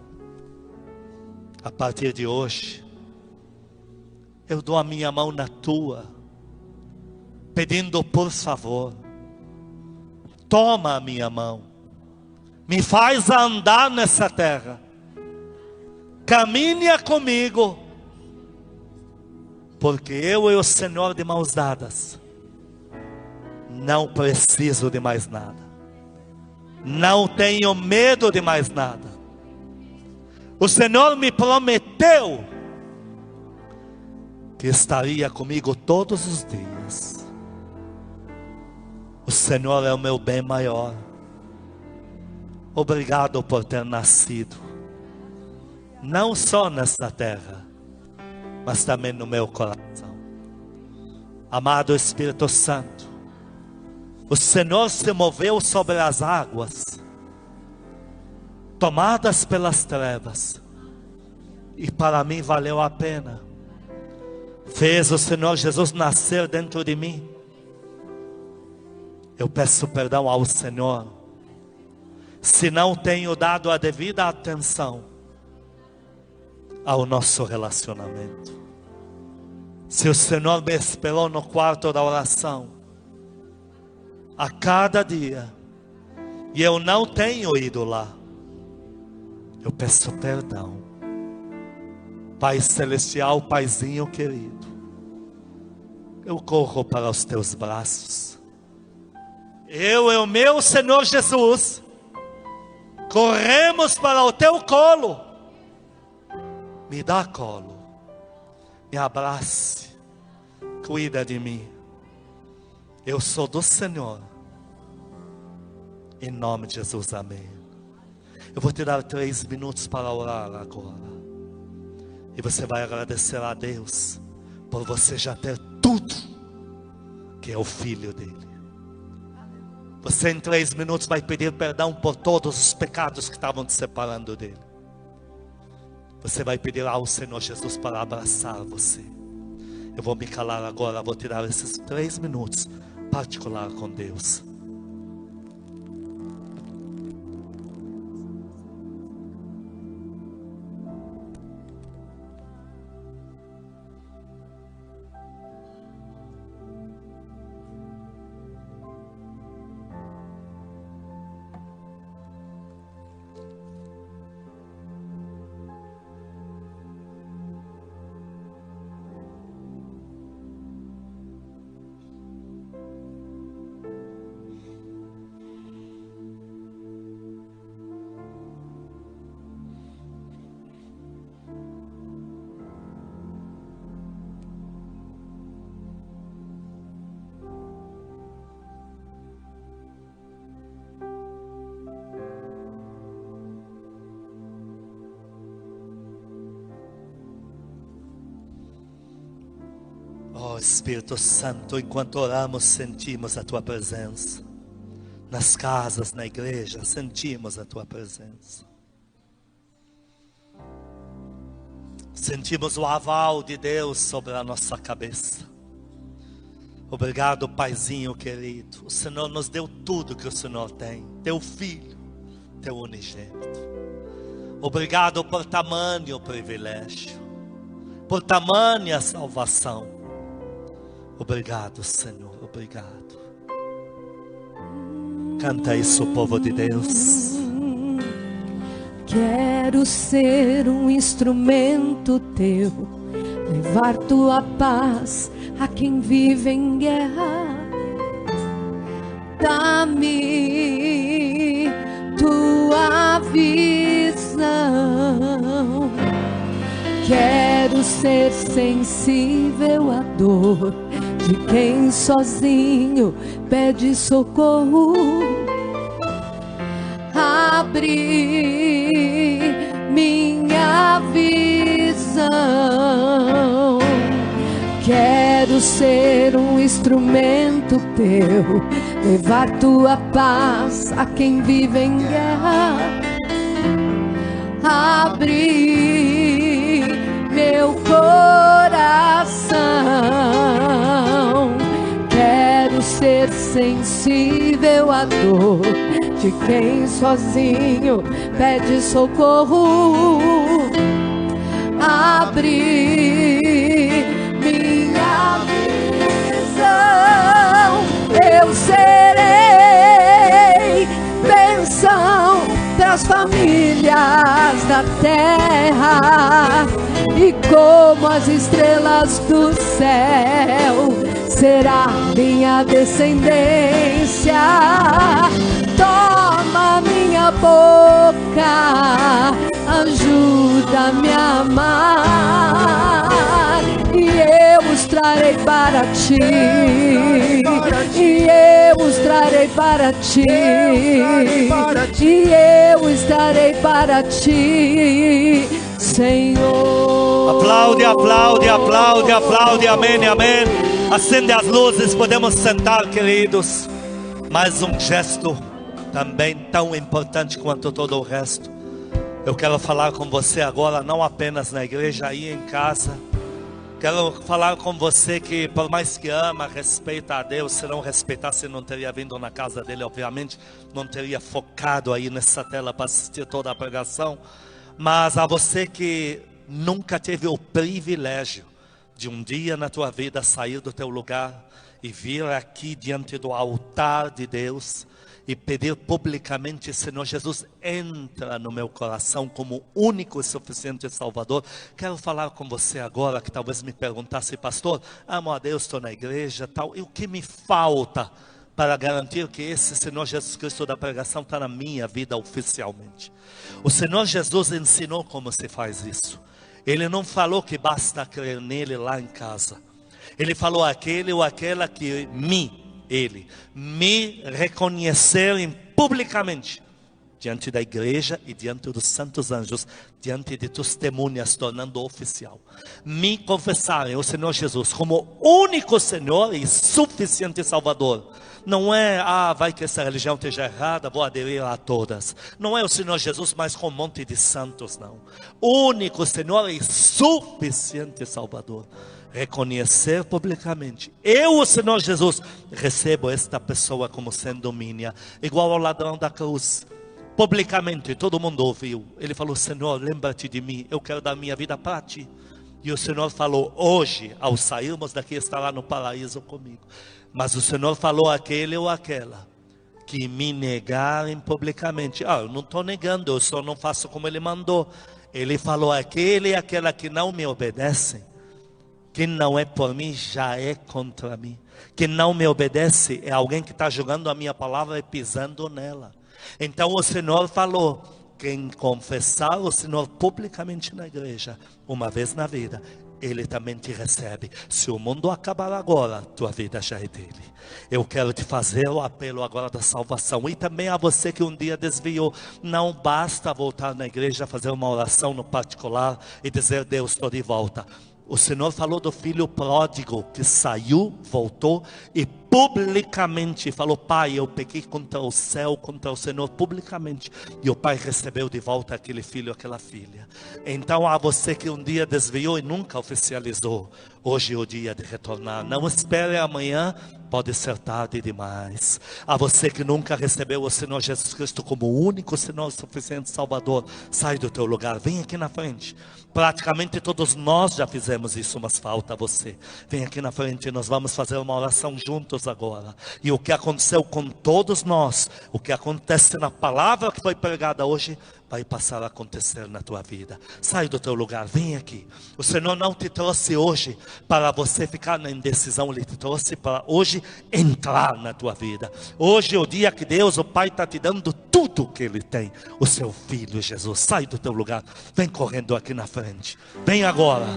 A partir de hoje, eu dou a minha mão na tua, pedindo por favor, toma a minha mão, me faz andar nessa terra, caminha comigo, porque eu e o Senhor de mãos dadas, não preciso de mais nada, não tenho medo de mais nada. O Senhor me prometeu que estaria comigo todos os dias. O Senhor é o meu bem maior. Obrigado por ter nascido, não só nesta terra, mas também no meu coração. Amado Espírito Santo, o Senhor se moveu sobre as águas, tomadas pelas trevas, e para mim valeu a pena. Fez o Senhor Jesus nascer dentro de mim. Eu peço perdão ao Senhor se não tenho dado a devida atenção ao nosso relacionamento. Se o Senhor me esperou no quarto da oração a cada dia e eu não tenho ido lá, eu peço perdão. Pai Celestial, Paizinho querido, eu corro para os teus braços. Eu e o meu Senhor Jesus corremos para o teu colo. Me dá colo, me abrace, cuida de mim. Eu sou do Senhor. Em nome de Jesus, amém. Eu vou te dar 3 minutos para orar agora. E você vai agradecer a Deus por você já ter tudo que é o Filho dele. Você em 3 minutos vai pedir perdão por todos os pecados que estavam te separando dele. Você vai pedir ao Senhor Jesus para abraçar você. Eu vou me calar agora, vou tirar esses 3 minutos particular com Deus. Oh Espírito Santo, enquanto oramos, sentimos a Tua presença. Nas casas, na igreja, sentimos a Tua presença. Sentimos o aval de Deus sobre a nossa cabeça. Obrigado, Paizinho querido. O Senhor nos deu tudo que o Senhor tem. Teu Filho, Teu unigênito. Obrigado por tamanho privilégio, por tamanha salvação. Obrigado, Senhor, obrigado. Canta isso, povo de Deus. Quero ser um instrumento Teu, levar Tua paz a quem vive em guerra. Dá-me Tua visão. Quero ser sensível à dor de quem sozinho pede socorro. Abre minha visão. Quero ser um instrumento Teu, levar Tua paz a quem vive em guerra. Abre meu coração. Quero ser sensível à dor de quem sozinho pede socorro. Abre minha visão. Eu serei bênção para as famílias da terra, e como as estrelas do céu será minha descendência. Toma minha boca, ajuda-me a amar, e eu os trarei para Ti, e eu os trarei para Ti, e eu estarei para Ti, Senhor. Aplaude, aplaude, aplaude, aplaude, amém, amém. Acende as luzes, podemos sentar, queridos. Mais um gesto também tão importante quanto todo o resto. Eu quero falar com você agora, não apenas na igreja, aí em casa. Quero falar com você que, por mais que ama, respeita a Deus, se não respeitasse, não teria vindo na casa dele, obviamente, não teria focado aí nessa tela para assistir toda a pregação. Mas a você que nunca teve o privilégio de um dia na tua vida sair do teu lugar e vir aqui diante do altar de Deus e pedir publicamente: Senhor Jesus, entra no meu coração como único e suficiente Salvador. Quero falar com você agora, que talvez me perguntasse: pastor, amo a Deus, estou na igreja, tal, e o que me falta para garantir que esse Senhor Jesus Cristo da pregação está na minha vida oficialmente? O Senhor Jesus ensinou como se faz isso. Ele não falou que basta crer nele lá em casa. Ele falou: aquele ou aquela que me reconhecerem publicamente diante da igreja e diante dos santos anjos, diante de testemunhas, tornando oficial, me confessarem o Senhor Jesus como único Senhor e suficiente Salvador. Não é, vai que essa religião esteja errada, vou aderir a todas. Não é o Senhor Jesus, mas com um monte de santos, não. Único Senhor e suficiente Salvador. Reconhecer publicamente: eu, o Senhor Jesus, recebo esta pessoa como sendo minha. Igual ao ladrão da cruz. Publicamente, todo mundo ouviu. Ele falou: Senhor, lembra-te de mim, eu quero dar minha vida para Ti. E o Senhor falou: hoje, ao sairmos daqui, estará no paraíso comigo. Mas o Senhor falou: aquele ou aquela que me negarem publicamente. Eu não estou negando, eu só não faço como Ele mandou. Ele falou: aquele e aquela que não me obedecem, quem não é por mim já é contra mim. Quem não me obedece é alguém que está jogando a minha palavra e pisando nela. Então o Senhor falou: quem confessar o Senhor publicamente na igreja, uma vez na vida, Ele também te recebe. Se o mundo acabar agora, tua vida já é dele. Eu quero te fazer o apelo agora da salvação. E também a você que um dia desviou. Não basta voltar na igreja, fazer uma oração no particular e dizer: Deus, estou de volta. O Senhor falou do filho pródigo que saiu, voltou e publicamente falou: Pai, eu pequei contra o céu, contra o Senhor, publicamente. E o pai recebeu de volta aquele filho, aquela filha. Então a você que um dia desviou e nunca oficializou, hoje é o dia de retornar. Não espere amanhã, pode ser tarde demais. A você que nunca recebeu o Senhor Jesus Cristo como o único Senhor suficiente Salvador, sai do teu lugar, vem aqui na frente. Praticamente todos nós já fizemos isso, mas falta você. Vem aqui na frente e nós vamos fazer uma oração juntos agora. E o que aconteceu com todos nós, o que acontece na palavra que foi pregada hoje, vai passar a acontecer na tua vida. Sai do teu lugar, vem aqui. O Senhor não te trouxe hoje para você ficar na indecisão, Ele te trouxe para hoje entrar na tua vida. Hoje é o dia que Deus, o Pai, está te dando tudo que Ele tem. O seu Filho Jesus, sai do teu lugar, vem correndo aqui na frente. Vem agora.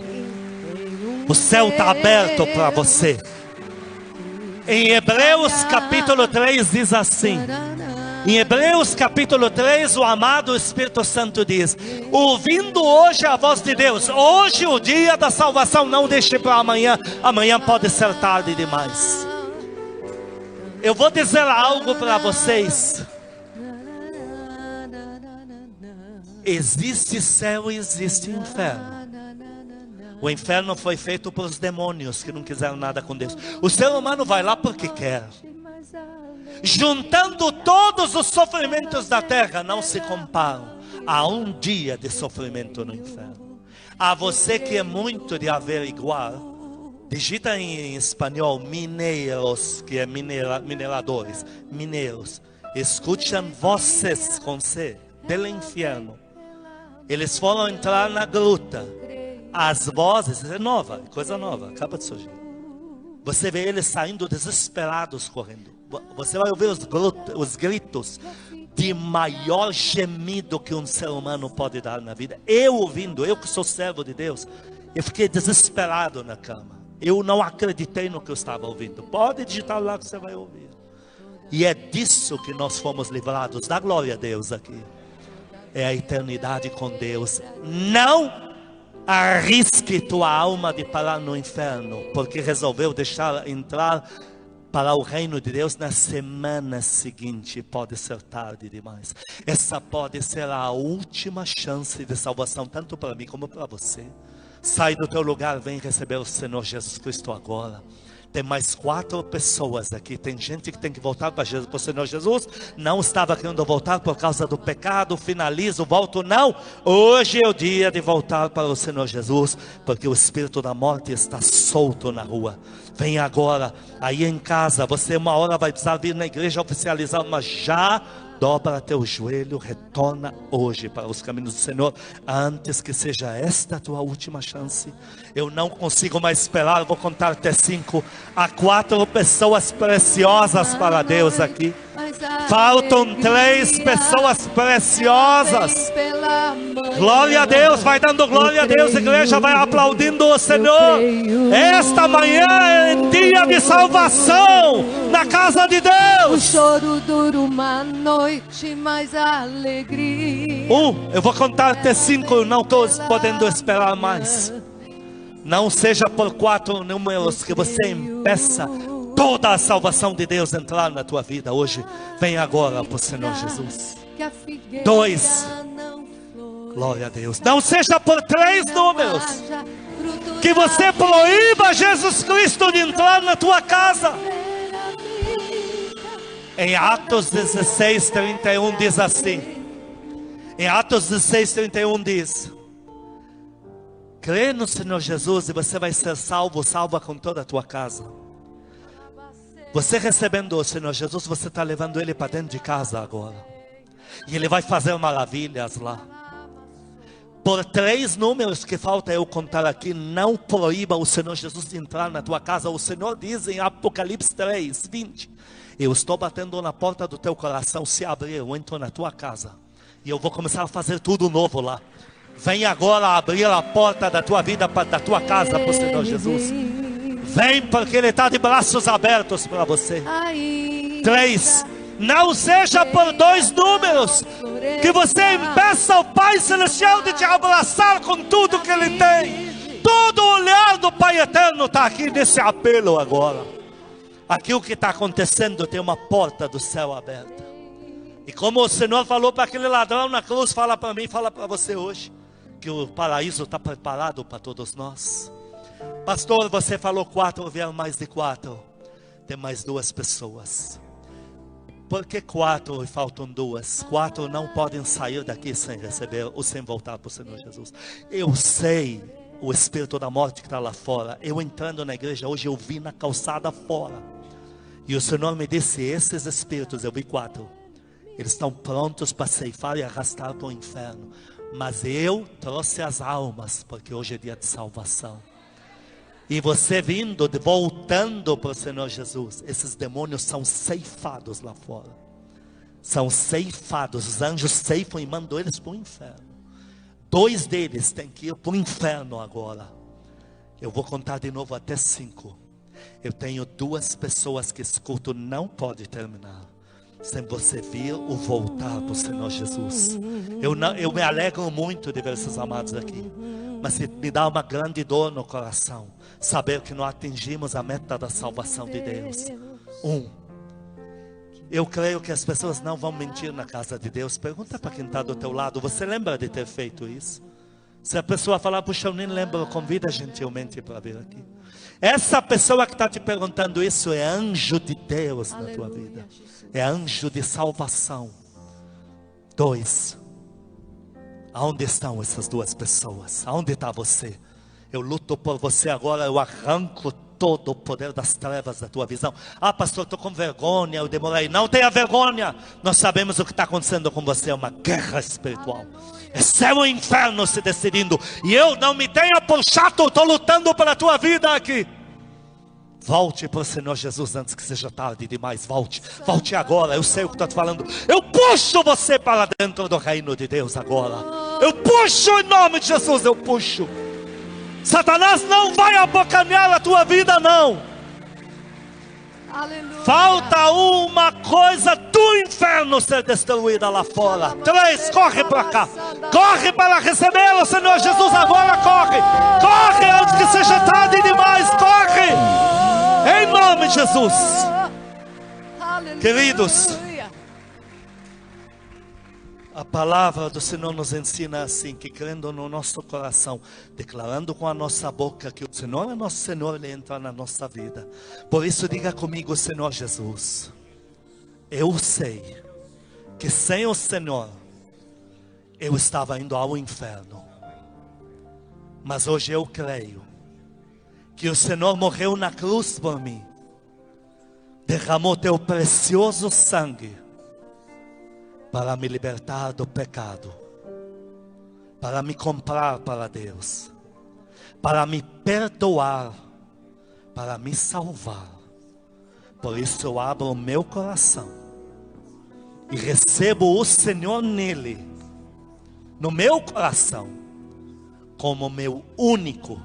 O céu está aberto para você. Em Hebreus capítulo 3 diz assim. Em Hebreus capítulo 3, o amado Espírito Santo diz: ouvindo hoje a voz de Deus, hoje o dia da salvação, não deixe para amanhã, amanhã pode ser tarde demais. Eu vou dizer algo para vocês. Existe céu e existe inferno. O inferno foi feito pelos demônios que não quiseram nada com Deus. O ser humano vai lá porque quer. Juntando todos os sofrimentos da terra, não se comparam a um dia de sofrimento no inferno. A você que é muito de averiguar, digita em espanhol mineiros, que é mineradores, mineiros. Escutam voces com C, do inferno. Eles foram entrar na gruta. As vozes, é nova, coisa nova, acaba de surgir. Você vê eles saindo desesperados, correndo. Você vai ouvir os gritos de maior gemido que um ser humano pode dar na vida. Eu ouvindo, eu que sou servo de Deus, eu fiquei desesperado na cama. Eu não acreditei no que eu estava ouvindo. Pode digitar lá que você vai ouvir. E é disso que nós fomos livrados. Dá glória a Deus aqui. É a eternidade com Deus. Não arrisque tua alma de parar no inferno, porque resolveu deixar entrar para o reino de Deus na semana seguinte. Pode ser tarde demais. Essa pode ser a última chance de salvação, tanto para mim como para você. Sai do teu lugar, vem receber o Senhor Jesus Cristo agora. Tem mais 4 pessoas aqui. Tem gente que tem que voltar para o Senhor Jesus. Não estava querendo voltar por causa do pecado. Finalizo, volto. Não. Hoje é o dia de voltar para o Senhor Jesus. Porque o espírito da morte está solto na rua. Vem agora. Aí em casa. Você uma hora vai precisar vir na igreja oficializar. Mas já dobra teu joelho. Retorna hoje para os caminhos do Senhor. Antes que seja esta a tua última chance. Eu não consigo mais esperar. Vou contar até 5. Há 4 pessoas preciosas para Deus aqui. Faltam 3 pessoas preciosas. Glória a Deus. Vai dando glória a Deus. A igreja vai aplaudindo o Senhor. Esta manhã é dia de salvação na casa de Deus. O choro dura uma noite, mas a alegria. Eu vou contar até 5. Eu não estou podendo esperar mais. Não seja por 4 números que você impeça toda a salvação de Deus entrar na tua vida hoje. Vem agora para o Senhor Jesus. 2. Glória a Deus. Não seja por 3 números que você proíba Jesus Cristo de entrar na tua casa. Em Atos 16, 31 diz assim. Em Atos 16, 31 diz: crê no Senhor Jesus e você vai ser salvo, salva com toda a tua casa. Você recebendo o Senhor Jesus, você está levando Ele para dentro de casa agora. E Ele vai fazer maravilhas lá. Por 3 números que falta eu contar aqui, não proíba o Senhor Jesus de entrar na tua casa. O Senhor diz em Apocalipse 3, 20: eu estou batendo na porta do teu coração, se abrir eu entro na tua casa. E eu vou começar a fazer tudo novo lá. Vem agora abrir a porta da tua vida, da tua casa para o Senhor Jesus. Vem porque Ele está de braços abertos para você. 3. Não seja por 2 números que você impeça o Pai Celestial de te abraçar com tudo que Ele tem. Tudo olhar do Pai Eterno está aqui nesse apelo agora. Aqui o que está acontecendo, tem uma porta do céu aberta. E como o Senhor falou para aquele ladrão na cruz, fala para mim, fala para você hoje, que o paraíso está preparado para todos nós. Pastor, você falou 4, vieram mais de 4. Tem mais 2 pessoas. Por que 4 e faltam 2? 4 não podem sair daqui sem receber ou sem voltar para o Senhor Jesus. Eu sei o espírito da morte que está lá fora. Eu entrando na igreja hoje, eu vi na calçada fora. E o Senhor me disse, esses espíritos, eu vi 4. Eles estão prontos para ceifar e arrastar para o inferno. Mas eu trouxe as almas, porque hoje é dia de salvação. E você vindo, voltando para o Senhor Jesus, esses demônios são ceifados lá fora. São ceifados, os anjos ceifam e mandam eles para o inferno. 2 deles têm que ir para o inferno agora. Eu vou contar de novo até 5. Eu tenho 2 pessoas que esse culto não pode terminar sem você vir ou voltar para o Senhor Jesus. Eu me alegro muito de ver esses amados aqui, mas me dá uma grande dor no coração saber que não atingimos a meta da salvação de Deus. Eu creio que as pessoas não vão mentir na casa de Deus. Pergunta para quem está do teu lado, você lembra de ter feito isso? Se a pessoa falar, puxa, eu nem lembro, convida gentilmente para vir aqui. Essa pessoa que está te perguntando isso é anjo de Deus na tua vida. É anjo de salvação. 2. Aonde estão essas 2 pessoas? Aonde está você? Eu luto por você agora, eu arranco todo o poder das trevas da tua visão. Ah, pastor, estou com vergonha, eu demorei. Não tenha vergonha. Nós sabemos o que está acontecendo com você, é uma guerra espiritual. É céu e inferno se decidindo. E eu não me tenha por chato, estou lutando pela tua vida aqui. Volte para o Senhor Jesus antes que seja tarde demais. Volte agora. Eu sei o que estou te falando. Eu puxo você para dentro do reino de Deus agora. Eu puxo em nome de Jesus, eu puxo. Satanás não vai abocanhar a tua vida, não. Aleluia. Falta uma coisa do inferno ser destruída lá fora. 3, corre para cá. Corre para receber o Senhor Jesus agora, corre. Corre antes que seja tarde demais, corre. Em nome de Jesus. Aleluia. Queridos, a palavra do Senhor nos ensina assim, que crendo no nosso coração, declarando com a nossa boca que o Senhor é nosso Senhor, Ele entra na nossa vida. Por isso diga comigo, Senhor Jesus, eu sei que sem o Senhor eu estava indo ao inferno, mas hoje eu creio que o Senhor morreu na cruz por mim, derramou teu precioso sangue para me libertar do pecado, para me comprar para Deus, para me perdoar, para me salvar. Por isso eu abro o meu coração e recebo o Senhor nele, no meu coração, como meu único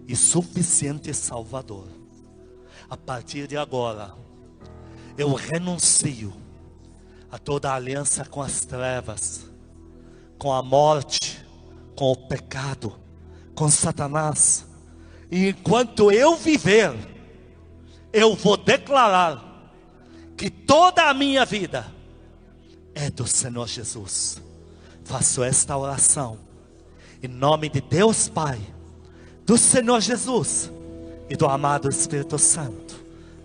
e suficiente Salvador. A partir de agora, eu renuncio a toda a aliança com as trevas, com a morte, com o pecado, com Satanás. E enquanto eu viver, eu vou declarar que toda a minha vida é do Senhor Jesus. Faço esta oração em nome de Deus Pai, do Senhor Jesus e do amado Espírito Santo.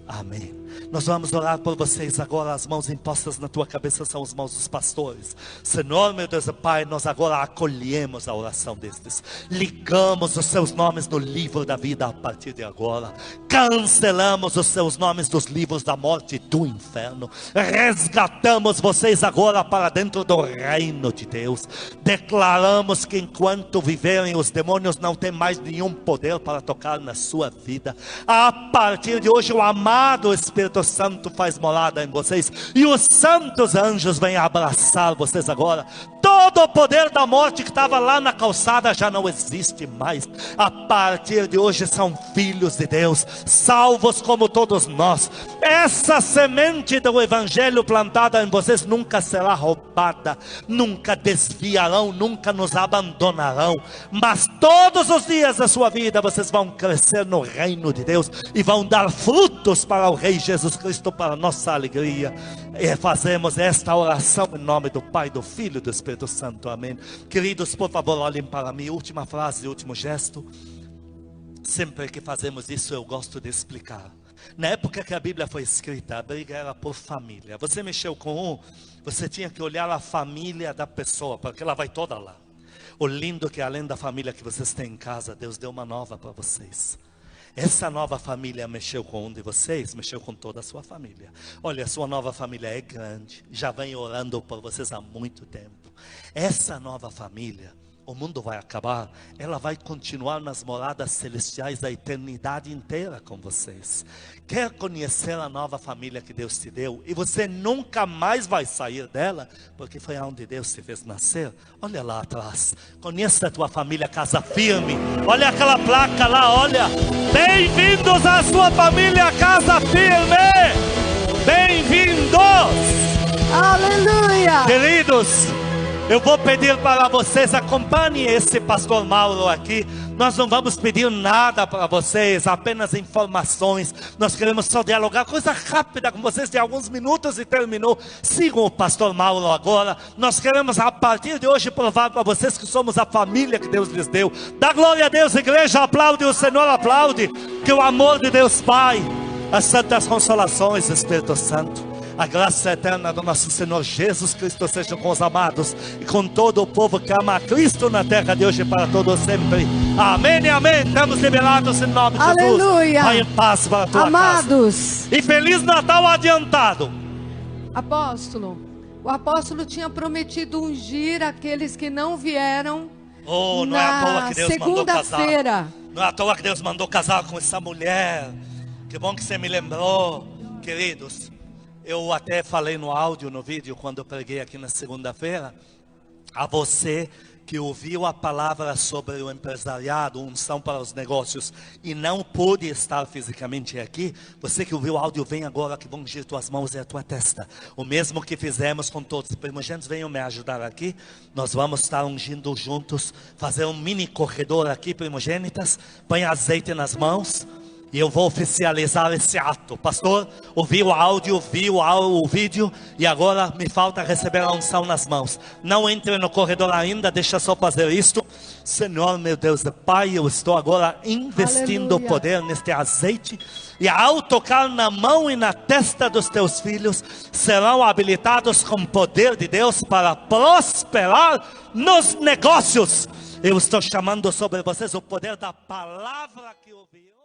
Amém. Nós vamos orar por vocês agora. As mãos impostas na tua cabeça são as mãos dos pastores. Senhor, meu Deus e Pai, nós agora acolhemos a oração destes. Ligamos os seus nomes no livro da vida a partir de agora. Cancelamos os seus nomes dos livros da morte e do inferno. Resgatamos vocês agora para dentro do reino de Deus. Declaramos que enquanto viverem, os demônios não têm mais nenhum poder para tocar na sua vida. A partir de hoje, o amado Espírito Santo faz morada em vocês, e os santos anjos vêm abraçar vocês agora. Todo Todo o poder da morte que estava lá na calçada já não existe mais. A partir de hoje são filhos de Deus, salvos como todos nós. Essa semente do evangelho plantada em vocês nunca será roubada, nunca desviarão, nunca nos abandonarão, mas todos os dias da sua vida vocês vão crescer no reino de Deus e vão dar frutos para o Rei Jesus Cristo, para a nossa alegria. E fazemos esta oração em nome do Pai, do Filho e do Espírito Santo, amém. Queridos, por favor, olhem para mim, última frase, último gesto. Sempre que fazemos isso eu gosto de explicar. Na época que a Bíblia foi escrita, a briga era por família. Você mexeu com você tinha que olhar a família da pessoa, porque ela vai toda lá. O lindo que além da família que vocês têm em casa, Deus deu uma nova para vocês. Essa nova família mexeu com um de vocês, mexeu com toda a sua família. Olha, a sua nova família é grande, já vem orando por vocês há muito tempo. Essa nova família, o mundo vai acabar, ela vai continuar nas moradas celestiais da eternidade inteira com vocês. Quer conhecer a nova família que Deus te deu? E você nunca mais vai sair dela, porque foi onde Deus te fez nascer. Olha lá atrás, conheça a tua família Casa Firme. Olha aquela placa lá, olha. Bem-vindos à sua família Casa Firme. Bem-vindos. Aleluia! Queridos, eu vou pedir para vocês, acompanhem esse pastor Mauro aqui. Nós não vamos pedir nada para vocês, apenas informações. Nós queremos só dialogar, coisa rápida com vocês, de alguns minutos e terminou. Sigam o pastor Mauro agora. Nós queremos a partir de hoje provar para vocês que somos a família que Deus lhes deu. Dá glória a Deus, igreja, aplaude, o Senhor aplaude. Que o amor de Deus Pai, as santas consolações do Espírito Santo, a graça eterna do nosso Senhor Jesus Cristo seja com os amados e com todo o povo que ama a Cristo na terra de hoje e para todos sempre. Amém e amém. Estamos liberados em nome de Jesus. Aleluia. Vai em paz para a tua Amados, casa. E Feliz Natal adiantado. Apóstolo, o apóstolo tinha prometido ungir aqueles que não vieram Não é à toa que Deus mandou casar. segunda-feira. Não é à toa que Deus mandou casar com essa mulher. Que bom que você me lembrou, queridos. Eu até falei no áudio, no vídeo, quando eu preguei aqui na segunda-feira, a você que ouviu a palavra sobre o empresariado, unção para os negócios, e não pôde estar fisicamente aqui, você que ouviu o áudio, vem agora que vão ungir tuas mãos e a tua testa. O mesmo que fizemos com todos os primogênitos, venham me ajudar aqui. Nós vamos estar ungindo juntos, fazer um mini corredor aqui, primogênitas. Põe azeite nas mãos. E eu vou oficializar esse ato. Pastor, ouvi o áudio, vi o vídeo, e agora me falta receber a unção nas mãos. Não entre no corredor ainda, deixa só fazer isto. Senhor, meu Deus, Pai, eu estou agora investindo Aleluia. poder neste azeite. E ao tocar na mão e na testa dos teus filhos, serão habilitados com o poder de Deus para prosperar nos negócios. Eu estou chamando sobre vocês o poder da palavra que ouviu.